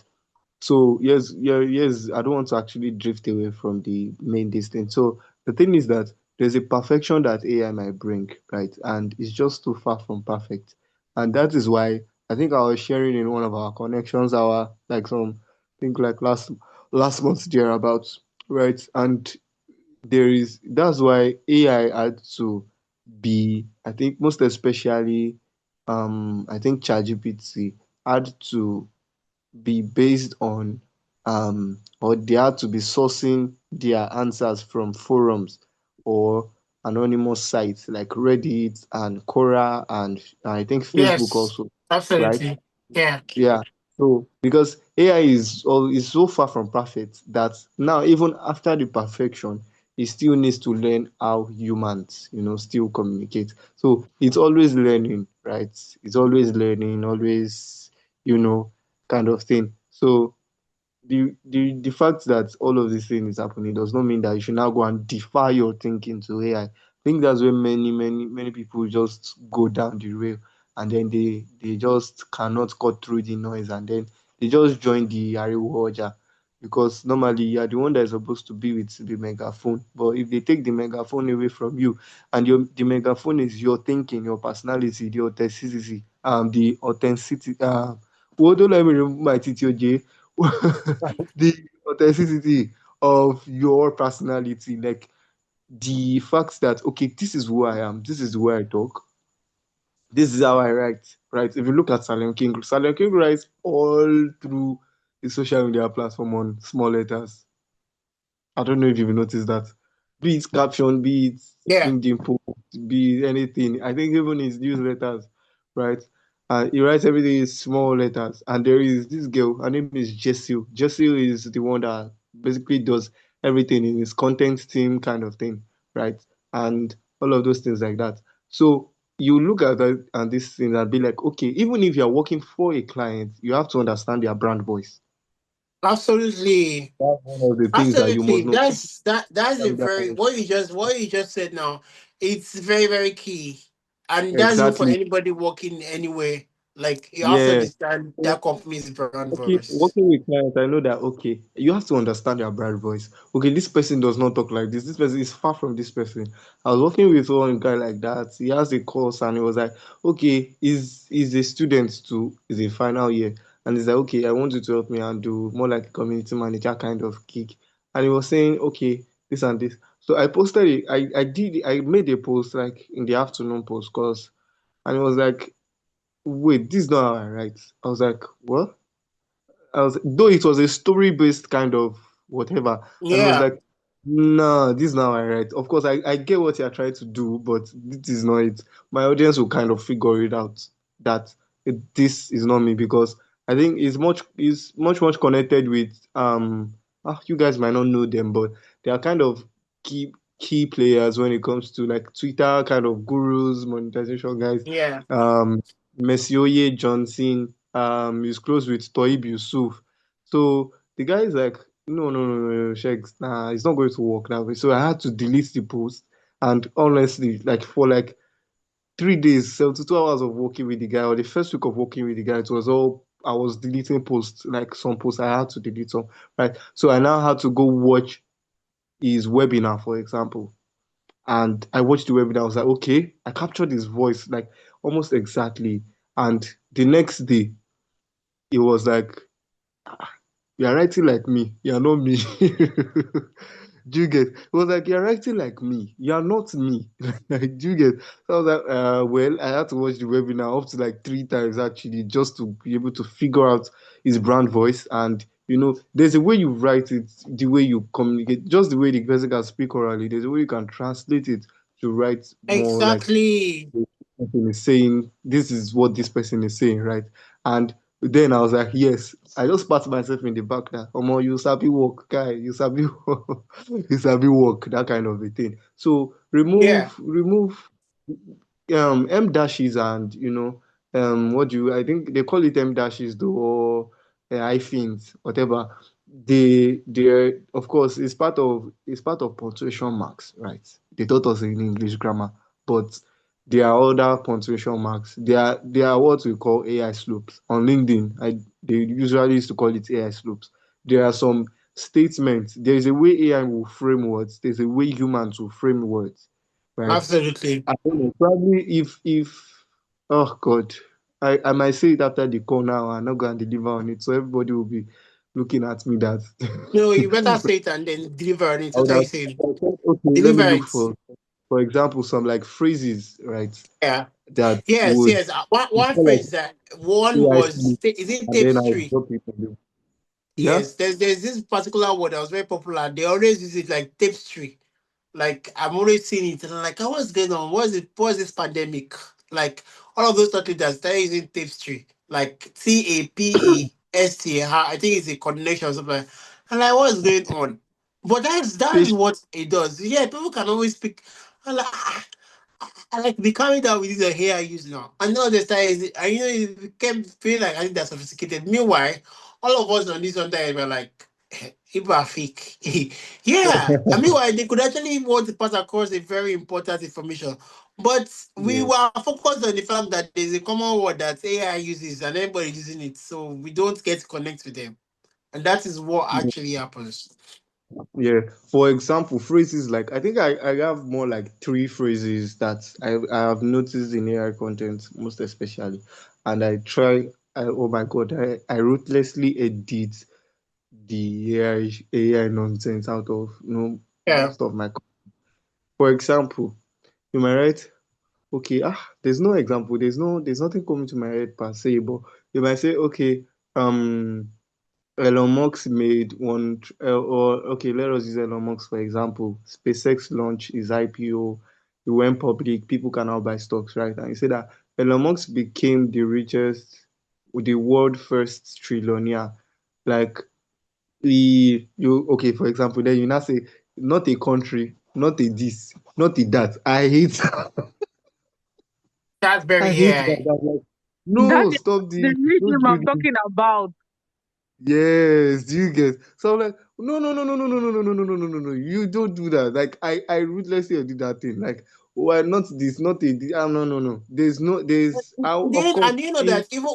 So yes, yeah, yes, I don't want to actually drift away from the main distance. So the thing is that there's a perfection that AI might bring, right? And it's just too far from perfect. And that is why I think I was sharing in one of our connections, our like some I think like last month thereabouts, right? And that's why AI had to be, I think most especially I think ChatGPT had to be based on or they had to be sourcing their answers from forums or anonymous sites like Reddit and Quora and I think Facebook Yes, also, right? absolutely. Yeah. Yeah. So because AI is so far from perfect that now even after the perfection, it still needs to learn how humans, still communicate. So it's always learning, right? It's always learning, always, you know, kind of thing. So the fact that all of this thing is happening does not mean that you should now go and defy your thinking to AI. I think that's where many people just go down the rail and then they just cannot cut through the noise and then they just join the Ariwo Oja because normally you are the one that is supposed to be with the megaphone. But if they take the megaphone away from you and the megaphone is your thinking, your personality, the authenticity, well, don't let me remove my TTOJ. The authenticity of your personality, like the fact that okay, this is who I am, this is the way I talk, this is how I write, right? If you look at Salem King writes all through the social media platform on small letters. I don't know if you've noticed that. Be it caption, be it Yeah. LinkedIn post, be it anything. I think even his newsletters, right? He writes everything in small letters. And there is this girl, her name is Jessil. Jessil is the one that basically does everything in his content team kind of thing, right? And all of those things like that. So you look at that and this thing and be like, okay, even if you're working for a client, you have to understand their brand voice. Absolutely. That's one of the things that you Absolutely. must know. That's a Media very what you just said now. It's very, very key. And that's even for exactly. anybody working anywhere. Like you have to Yeah. understand So that company's brand working voice. working with clients, I know that okay, you have to understand their brand voice. Okay, this person does not talk like this. This person is far from this person. I was working with one guy like that. He has a course and he was like, okay, is a student too, is a final year. And he's like, okay, I want you to help me and do more like a community manager kind of gig. And he was saying, okay, this and this. So I posted it. I made a post like in the afternoon post course, and it was like, wait, this is not how I write. I was like, what? Though it was a story-based kind of whatever, and it was Yeah. like, nah, this is not how I write. Of course, I get what you're trying to do, but this is not it. My audience will kind of figure it out that this is not me because I think it's much connected with you guys might not know them, but they are kind of key players when it comes to like Twitter kind of gurus, monetization guys. Yeah. Um, Messioye Johnson, he's close with Toib Yusuf. So the guy is like, no, no, no, no, no, Shegs, nah, it's not going to work that way. So I had to delete the post. And honestly, like for like 3 days, 72 hours of working with the guy, or the first week of working with the guy, it was all I was deleting posts, like some posts I had to delete some, right? So I now had to go watch his webinar, for example. And I watched the webinar. I was like, okay, I captured his voice like almost exactly. And the next day, it was like, you're writing like me. You're not me. Do you get? It was like, you're writing like me. You're not me. Like, do you get? So I was like, well, I had to watch the webinar up to like 3 times actually, just to be able to figure out his brand voice. And there's a way you write it, the way you communicate, just the way the person can speak orally. There's a way you can translate it to write more like Exactly. the person is saying, this is what this person is saying, right? And then I was like, yes, I just pat myself in the back that, Omo, you sabi work, guy, you sabi work, you sabi work, that kind of a thing. So Yeah. remove M dashes and what do you I think they call it M dashes though or hyphens, whatever. They of course it's part of punctuation marks, right? They taught us in English grammar, but there are other punctuation marks. They are what we call AI slopes. On LinkedIn, they usually used to call it AI slopes. There are some statements. There is a way AI will frame words, there's a way humans will frame words, right? Absolutely. I don't know. Probably if oh God, I might say it after the call now. I'm not going to deliver on it, so everybody will be looking at me that No, you better say it and then deliver on it. I would What are have you saying? said, okay, let me Deliver look it. for example some like phrases, right? Yeah. That Yes, would yes. One feel like phrase that one AI was speak, is it and then I'll tapestry? drop it on the yeah. Yes, there's this particular word that was very popular. They always use it like tapestry. Like I'm always seeing it and I'm like, oh, what's going on? What's this pandemic? Like all of those countries that started using tapestry, like TAPEST, I think it's a coordination or something. And like what's going on? But that's Fish. what it does. Yeah, people can always speak. I'm like, I like becoming that with the hair I use now. I know the style is, I you know it became feel like I think they're sophisticated. Meanwhile, all of us on this one time were like, people are fake. Yeah. I mean, why they could actually want to pass across a very important information. But we Yeah. were focused on the fact that there's a common word that AI uses and everybody using it. So we don't get to connect with them. And that is what actually happens. Yeah. For example, phrases like I think I have more like three phrases that I have noticed in AI content, most especially. And I try oh my god, I ruthlessly edit the AI nonsense out of Yeah. most of my for example, you might write, okay, there's no example, there's nothing coming to my head per se, but you might say, okay, um Elon Musk made one, or okay, let us use Elon Musk for example. SpaceX launched his IPO, it went public, people can now buy stocks, right? And you say that Elon Musk became the world first trillionaire. Like, okay, for example, then you now say, not a country, not a this, not a that. I hate, That's I very hate that. AI. I'm like, That no, is stop the this, don't medium do I'm this. talking about. Yes, do you get? So I'm like, no, no, no, no, no, no, no, no, no, no, no, no, no, no. You don't do that. Like I ruthlessly did that thing. Like, why not this, not a this. No, no, no. There's of Then course and you know in that even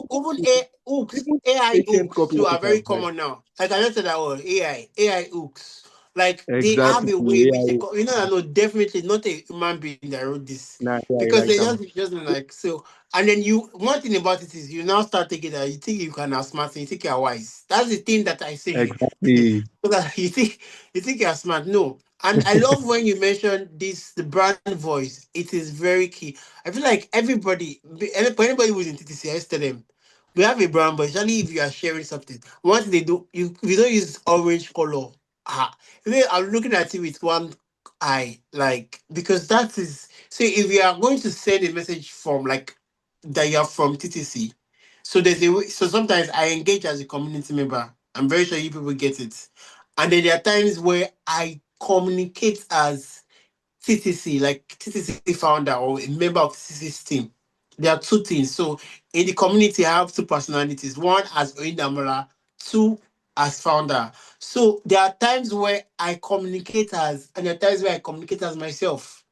A hooks, even AI ancient hooks too are very copywriters, right? common now. Like I just said that word AI hooks. Like they have Exactly. a way in which Yeah, you know I know definitely not a human being that wrote this. nah, yeah, I Because write they them. just like so and then you one thing about it is you now start thinking that you think you can outsmart and you think you're wise. That's the thing that I say. Exactly. So that you think you're smart. No. And I love when you mention this the brand voice. It is very key. I feel like for anybody who's in TTC, I used to tell them, we have a brand voice. Especially if you are sharing something. Once they do, if you don't use orange color, I'm looking at it with one eye, like because that is so. If you are going to send a message from like that you are from TTC, so there's a way. So sometimes I engage as a community member. I'm very sure you people get it. And then there are times where I communicate as TTC, like TTC founder or a member of TTC's team. There are two things. So in the community, I have two personalities. One as Oindamola, two as founder. So there are times where I communicate as, and there are times where I communicate as myself.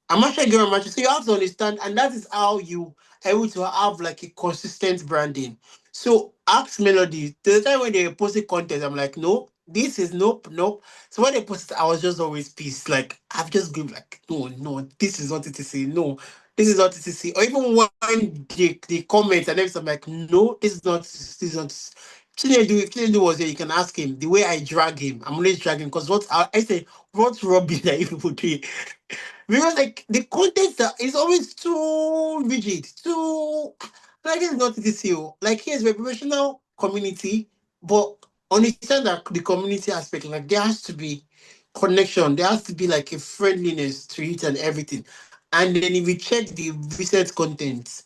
I'm actually getting much. So you have to understand, and that is how you are able to have like a consistent branding. So ask Melody. The time when they posted content, I'm like, no, this is nope, nope. So when they posted, I was just always pissed. Like I've just been like, no, no, this is not TTC. No, this is not TTC. Or even when they comment and everything, I'm like, no, this is not. Chinedu was here. You can ask him the way I drag him. I'm always dragging because what I say, what's rubbish that you people do? Because like the content that is always too rigid, too like it's not this you. Like here's recreational community, but understand that the community aspect, like there has to be connection. There has to be like a friendliness to it and everything. And then if you check the recent content,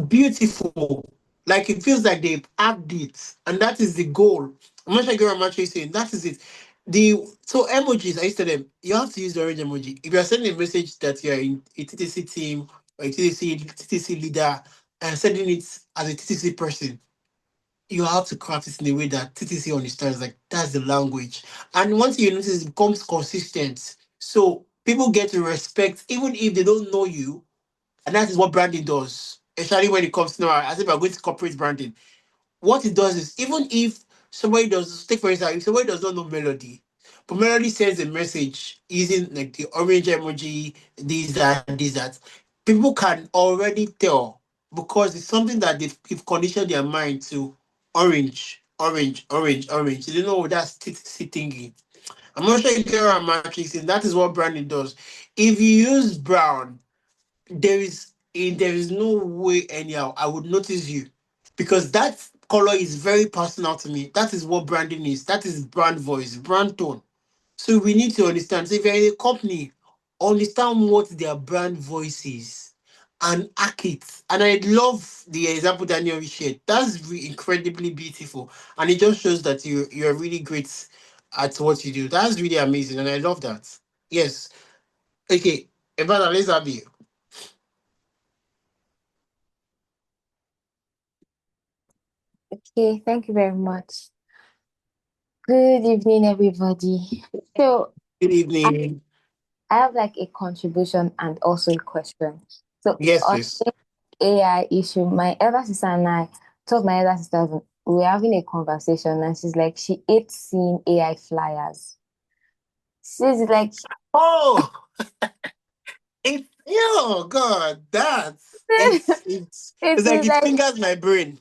beautiful. Like it feels like they've upped it, and that is the goal. I'm not sure what I'm actually saying. That is it. So emojis, I used to them. You have to use the orange emoji. If you're sending a message that you're in a TTC team or a TTC leader and sending it as a TTC person, you have to craft it in a way that TTC understands. Like that's the language. And once you notice, it becomes consistent. So people get to respect, even if they don't know you, and that is what branding does, especially when it comes to now, as if we're going to corporate branding. What it does is, even if somebody does, take for instance, if somebody does not know Melody, but Melody sends a message using like the orange emoji, this, that, people can already tell because it's something that they've conditioned their mind to orange, orange, orange, orange. They don't know that's thingy. I'm not sure you get what I'm actually saying. That is what branding does. If you use brown, there is no way anyhow I would notice you because that color is very personal to me. That is what branding is. That is brand voice, brand tone. So we need to understand. So if you're in a company, understand what their brand voice is and act it. And I love the example Daniel shared. That's incredibly beautiful, and it just shows that you're really great at what you do. That's really amazing, and I love that. Yes. Okay, Evana, let's have you. Okay, thank you very much. Good evening, everybody. So Good I, evening. I have like a contribution and also a question. So Yes, on yes. this AI issue, my elder sister and I, two of my elder sisters, we were having a conversation, and she's like, she hates seeing AI flyers. She's like, Oh, oh God, that's it's like it's it like fingers my brain.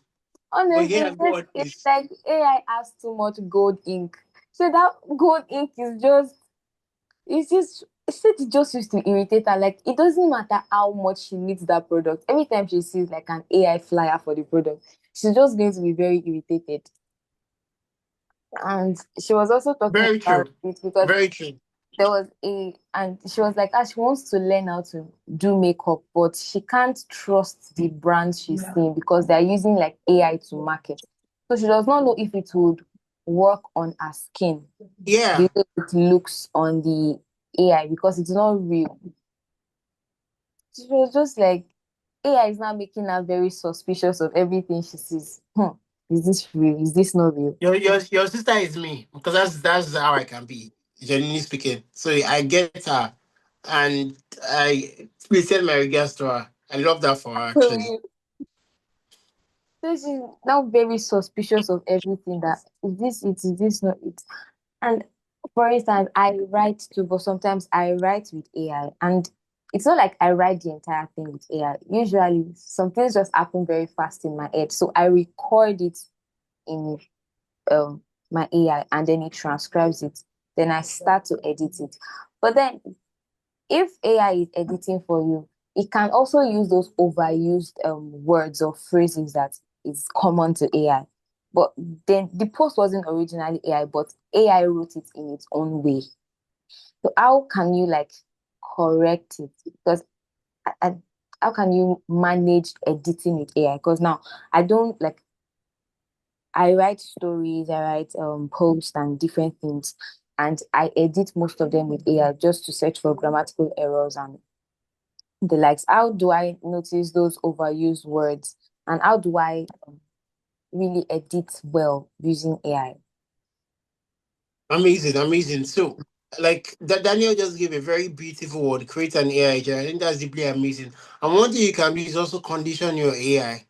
But honestly, yeah, go on, it's please. like AI has too much gold ink. So that gold ink is just it's just it just used to irritate her. Like it doesn't matter how much she needs that product. Every time she sees like an AI flyer for the product, she's just going to be very irritated. And she was also talking Very about true. it because Very true. there was and she was like, she wants to learn how to do makeup, but she can't trust the brands she's seeing because they're using like AI to market. So she does not know if it would work on her skin Yeah. the way it looks on the AI because it's not real. She was just like, AI is now making her very suspicious of everything she sees. Is this real? Is this not real? Your sister is me because that's how I can be, genuinely speaking. So I get her, and I please send my regards to her. I love that for her actually. So she's now very suspicious of everything that is this not it? And for instance, I write too, but sometimes I write with AI, and it's not like I write the entire thing with AI. Usually, some things just happen very fast in my head, so I record it in um my AI, and then it transcribes it. Then I start to edit it. But then, if AI is editing for you, it can also use those overused words or phrases that is common to AI. But then the post wasn't originally AI, but AI wrote it in its own way. So how can you like correct it? Because I, how can you manage editing with AI? Because now I don't like I write stories, I write posts and different things, and I edit most of them with AI just to search for grammatical errors and the likes. How do I notice those overused words, and how do I really edit well using AI? Amazing, amazing. So, like that, Daniel just gave a very beautiful word, create an AI agent. I think that's deeply amazing. And one thing you can do is also condition your AI.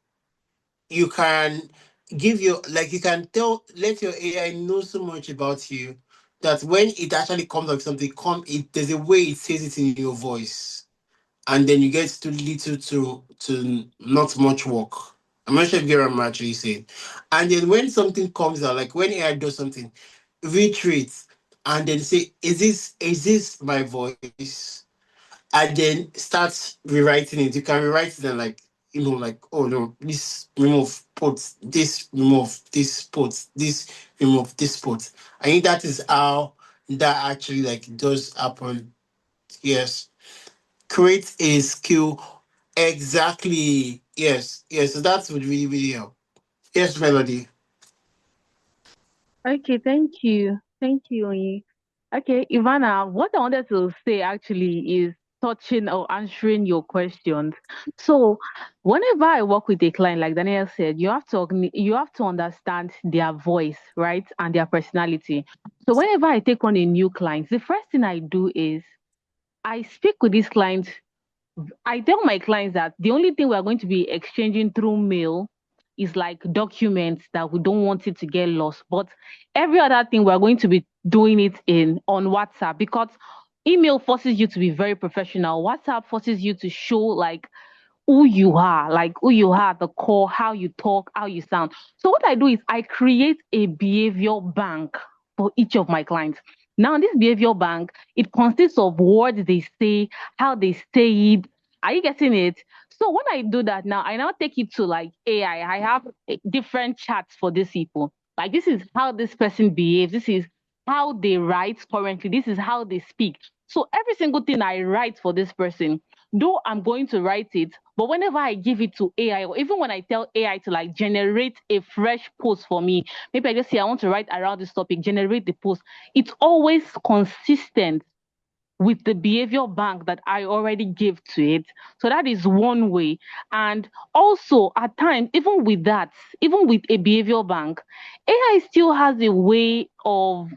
You can you can let your AI know so much about you that when it actually comes up with something, there's a way it says it in your voice, and then you get too little to not much work. I'm not sure if you're actually saying. And then when something comes out, like when AI does something, retreat and then say, is this my voice? And then start rewriting it. You can rewrite it and like, oh no, this remove, put this, remove this, put this, remove this, put. I think that is how that actually like does happen. Yes. Create a skill. Exactly. Yes. Yes. So that would really, really help. Yes, Melody. Okay, thank you. Thank you, Oyin. Okay, Ivana, what I wanted to say actually is touching or answering your questions. So, whenever I work with a client, like Daniel said, you have to understand their voice, right, and their personality. So, whenever I take on a new client, the first thing I do is I speak with this client. I tell my clients that the only thing we're going to be exchanging through mail is like documents that we don't want it to get lost. But every other thing we're going to be doing it in on WhatsApp because email forces you to be very professional. WhatsApp forces you to show like who you are at the core, how you talk, how you sound. So what I do is I create a behavior bank for each of my clients. Now, this behavior bank, it consists of words they say, how they say it. Are you getting it? So when I do that now, I now take it to like AI. I have different chats for these people. Like this is how this person behaves. This is how they write currently. This is how they speak. So every single thing I write for this person, though I'm going to write it, but whenever I give it to AI, or even when I tell AI to like generate a fresh post for me, maybe I just say I want to write around this topic, generate the post. It's always consistent with the behavior bank that I already gave to it. So that is one way. And also at times, even with that, even with a behavior bank, AI still has a way of,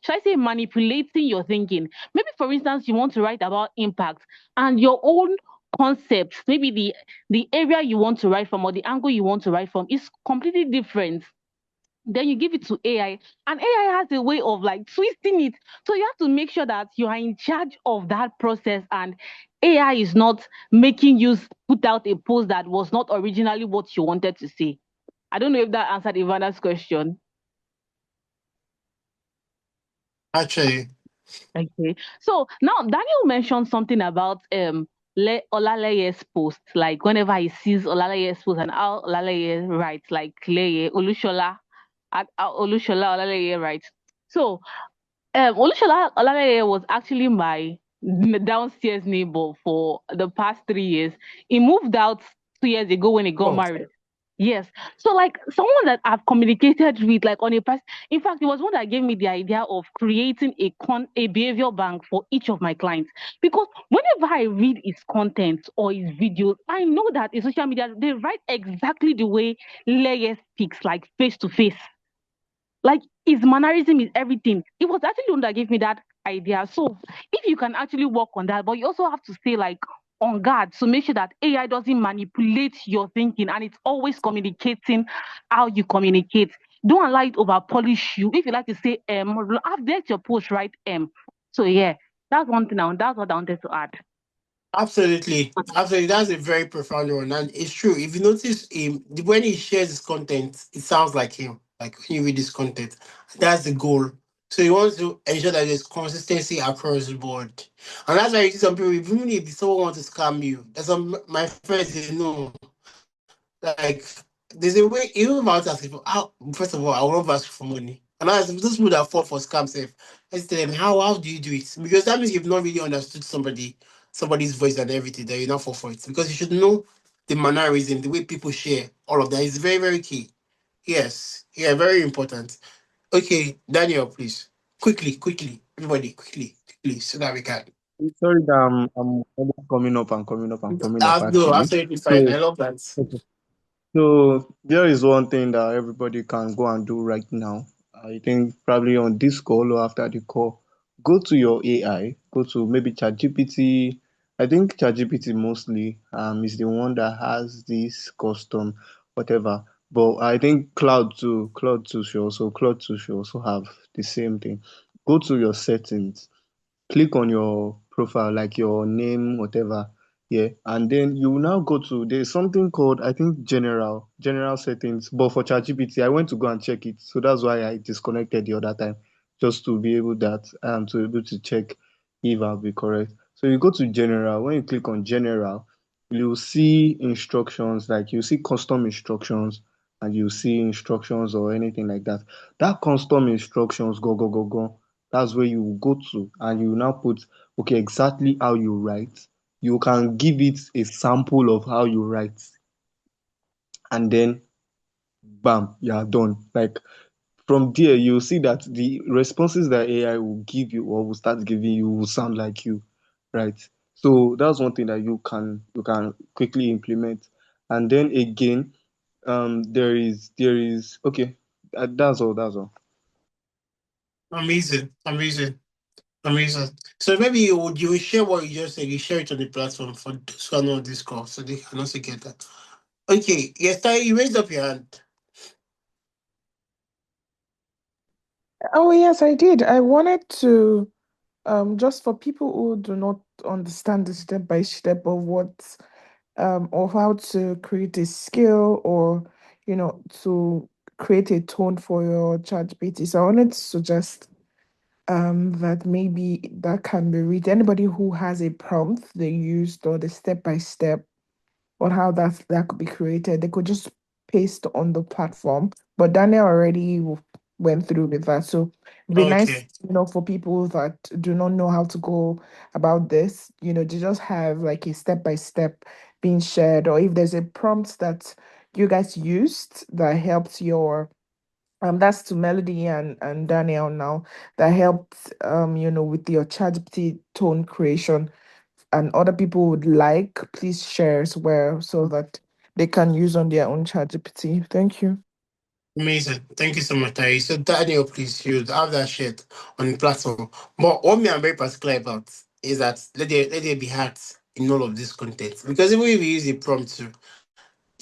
should I say, manipulating your thinking. Maybe, for instance, you want to write about impact and your own concepts, maybe the area you want to write from or the angle you want to write from is completely different. Then you give it to AI, and AI has a way of like twisting it. So you have to make sure that you are in charge of that process, and AI is not making you put out a post that was not originally what you wanted to say. I don't know if that answered Ivana's question. Actually, Okay. So now Daniel mentioned something about Olaleye's post, like whenever he sees Olaleye's post and how Olaleye writes, like Leye, Olushola, Olushola Olaleye writes. So Olushola Olaleye was actually my downstairs neighbor for the past 3 years. He moved out 2 years ago when he got oh, married. Yes. So like someone that I've communicated with, like on a past, in fact, it was one that gave me the idea of creating a behavior bank for each of my clients. Because whenever I read his content or his videos, I know that in social media they write exactly the way Leye speaks, like face to face. Like his mannerism is everything. It was actually the one that gave me that idea. So if you can actually work on that, but you also have to stay like on guard to make sure that AI doesn't manipulate your thinking and it's always communicating how you communicate. Don't allow it over polish you. If you like to say update your post, right? So yeah, that's one thing that's what I wanted to add. absolutely. Absolutely. That's a very profound one. And it's true. If you notice him, when he shares his content, it sounds like him. Like when you read his content, that's the goal. So he wants to ensure that there's consistency across the board. And that's why you see some people, even if someone wants to scam you, there's some my friends, they know. Like, there's a way, even if I want to ask people, how, first of all, I will not ask for money. And as those people that fall for scam safe, let's tell them, how do you do it? Because that means you've not really understood somebody's voice and everything, that you not fall for it. Because you should know the mannerism, the way people share, all of that is very, very key. Yes. Yeah, very important. Okay, Daniel, please. Quickly. Everybody, quickly, so that we can. Sorry that I'm almost coming up and coming up and coming up No, actually. absolutely fine. I So love that. So there is one thing that everybody can go and do right now. I think probably on this call or after the call, go to your AI, go to maybe ChatGPT. I think ChatGPT mostly is the one that has this custom whatever. But I think Cloud 2 should also have the same thing. Go to your settings, click on your profile, like your name, whatever. Yeah. And then you will now go to there's something called I think general settings. But for ChatGPT, I went to go and check it. So that's why I disconnected the other time, just to be able that to be able to check if I'll be correct. So you go to general. When you click on general, you'll see instructions, like you see custom instructions and you see instructions or anything like that. That custom instructions go. That's where you will go to, and you will now put, okay, exactly how you write. You can give it a sample of how you write, and then bam, you are done. Like from there, you'll see that the responses that AI will give you or will start giving you will sound like you, right? So that's one thing that you can quickly implement. And then again, there is okay, that's all. That's all. Amazing, amazing, amazing. So maybe you would share what you just said. You share it on the platform for those who are not on this call, so they can also get that. Okay, yes, Ty, you raised up your hand. Oh, yes, I did. I wanted to, just for people who do not understand the step by step of what, of how to create a skill or, to create a tone for your ChatGPT. So I wanted to suggest that maybe that can be read. Anybody who has a prompt they used or the step by step on how that could be created, they could just paste on the platform. But Daniel already went through with that. So it'd be nice, Okay, for people that do not know how to go about this, to just have like a step by step being shared, or if there's a prompt that you guys used that helped your that's to Melody and Daniel now, that helped with your ChatGPT tone creation, and other people would like, please share as well so that they can use on their own ChatGPT. Thank you. amazing. Thank you so much, Ty. So Daniel, please, you have that shared on the platform. But what me I'm very particular about is that let there be hearts in all of this content, because even if you use a prompt to,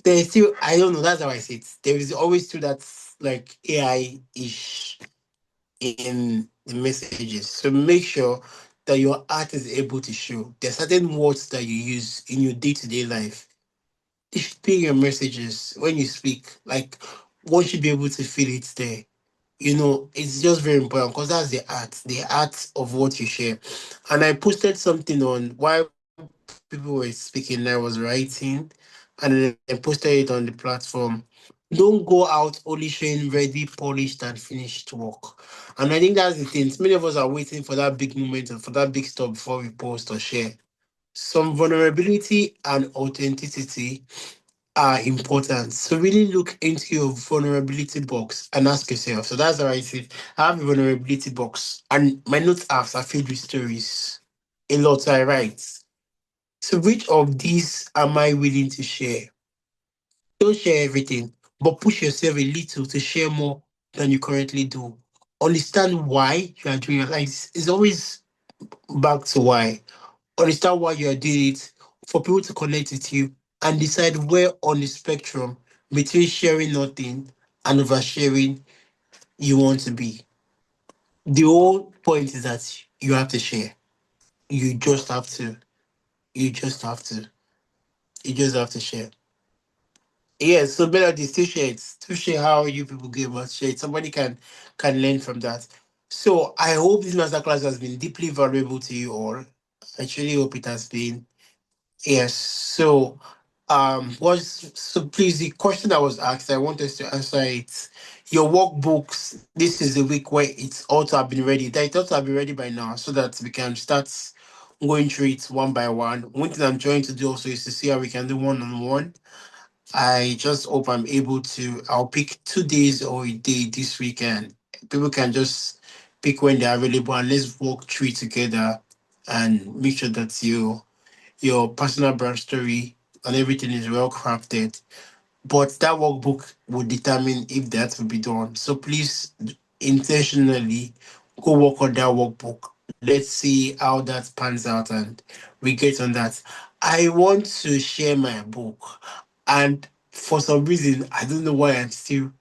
there's still, I don't know, that's how I see it. There is always still that like AI ish in the messages. So make sure that your art is able to show. There are certain words that you use in your day-to-day life. It should be in your messages when you speak. Like one should be able to feel it there. It's just very important because that's the art of what you share. And I posted something on why people were speaking, I was writing, and then I posted it on the platform. Don't go out only showing ready, polished, and finished work. And I think that's the thing. Many of us are waiting for that big moment and for that big stop before we post or share. Some vulnerability and authenticity are important. So really look into your vulnerability box and ask yourself. So that's how I see it. I have a vulnerability box, and my notes apps are filled with stories. A lot I write. So which of these am I willing to share? Don't share everything, but push yourself a little to share more than you currently do. Understand why you are doing it. Like it's always back to why. Understand why you are doing it for people to connect with you and decide where on the spectrum between sharing nothing and oversharing you want to be. The whole point is that you have to share. You just have to. You just have to. You just have to share. Yes, so Melody, still share it. Still share how you people go about share it. Somebody can learn from that. So I hope this masterclass has been deeply valuable to you all. I truly hope it has been. Yes. So was so please the question that was asked, I want us to answer it. Your workbooks, this is the week where it's ought to have been ready. That it ought to have been ready by now so that we can start going through it one by one. One thing I'm trying to do also is to see how we can do one-on-one. I just hope I'm able to. I'll pick 2 days or a day this weekend. People can just pick when they're available and let's walk through it together and make sure that your personal brand story and everything is well crafted. But that workbook will determine if that will be done. So please intentionally go work on that workbook. Let's see how that pans out and we get on that. I want to share my book, and for some reason I don't know why I'm still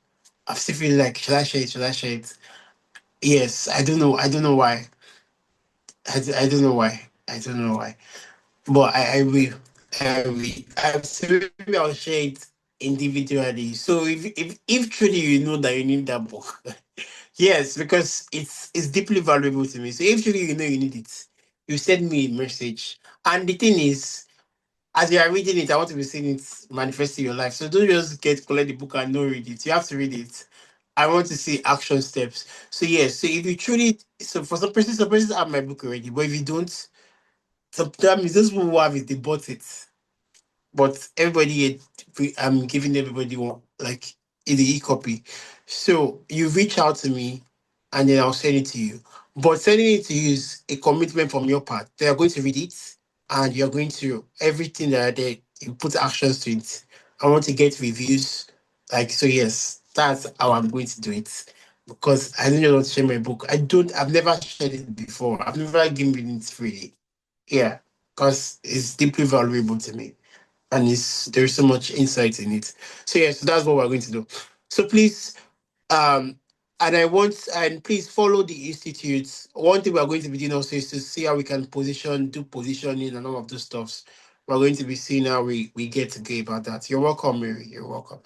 feeling like should I share it? Should I share it? Yes, I don't know. I don't know why. I don't know why. I don't know why. But I will. I will. So maybe I'll share it individually. So if truly you know that you need that book, yes, because it's deeply valuable to me. So if truly you know you need it, you send me a message. And the thing is, as you are reading it, I want to be seeing it manifest in your life. So don't just collect the book and not read it. You have to read it. I want to see action steps. So yes, so if you truly, so for some persons have my book already, but if you don't, sometimes those people who have it, they bought it. But everybody, I'm giving everybody one, like in the e-copy. So you reach out to me, and then I'll send it to you. But sending it to you is a commitment from your part. They are going to read it, and you're going to everything that are there. You put actions to it. I want to get reviews. Like so, yes, that's how I'm going to do it. Because I don't just want to share my book. I've never shared it before. I've never given it freely. Yeah, because it's deeply valuable to me and there's so much insight in it. So yeah, so that's what we're going to do. So please, um, and please follow the institutes. One thing we're going to be doing also is to see how we can do positioning and all of those stuffs. We're going to be seeing how we get to go about that. You're welcome, Mary. You're welcome.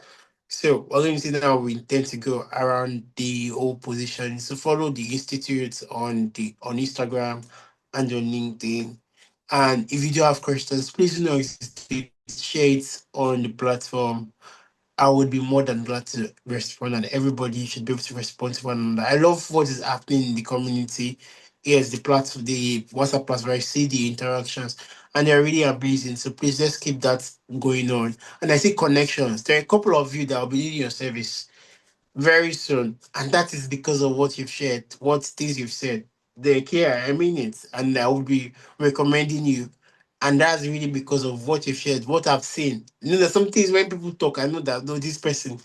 So we're going to see how we intend to go around the whole position. So follow the institutes on Instagram and on LinkedIn. And if you do have questions, please do not hesitate to share it on the platform. I would be more than glad to respond, and everybody should be able to respond to one another. I love what is happening in the community. Yes, the platform, the WhatsApp platform, I see the interactions, and they're really amazing. So please let's keep that going on. And I see connections. There are a couple of you that will be needing your service very soon. And that is because of what you've shared, what things you've said. They care, I mean it. And I would be recommending you. And that's really because of what you've shared, what I've seen. There's some things when people talk, I know that no, this person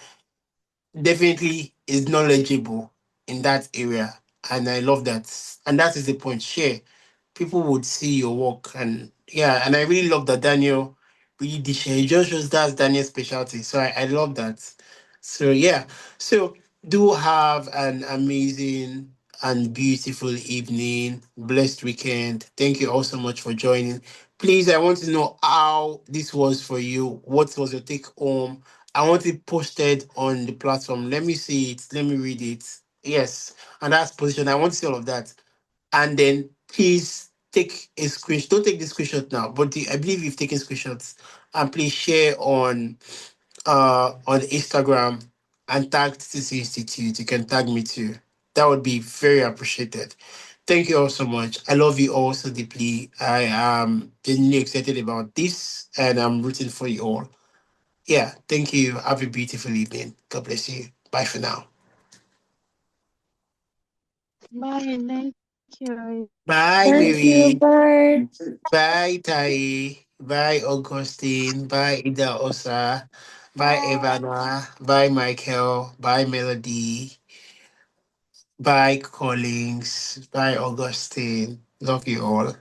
definitely is knowledgeable in that area. And I love that. And that is the point. Share. People would see your work. And yeah, and I really love that Daniel really did share. It just shows that's Daniel's specialty. So I love that. So yeah. So do have an amazing and beautiful evening, blessed weekend. Thank you all so much for joining. Please, I want to know how this was for you. What was your take home? I want it posted on the platform. Let me see it. Let me read it. Yes. And that's position. I want to see all of that. And then please take a screenshot. Don't take the screenshot now, but I believe you've taken screenshots. And please share on Instagram and tag TTC Institute. You can tag me too. That would be very appreciated. Thank you all so much. I love you all so deeply. I am genuinely excited about this and I'm rooting for you all. Yeah, thank you. Have a beautiful evening. God bless you. Bye for now. Bye. Thank you. Bye, Thank you. Mary. Bye. Bye, Tai. Bye, Augustine. Bye, Ida Osa. Bye, Bye. Evana. Bye, Michael. Bye, Melody. Bye, Collins. Bye, Augustine. Love you all.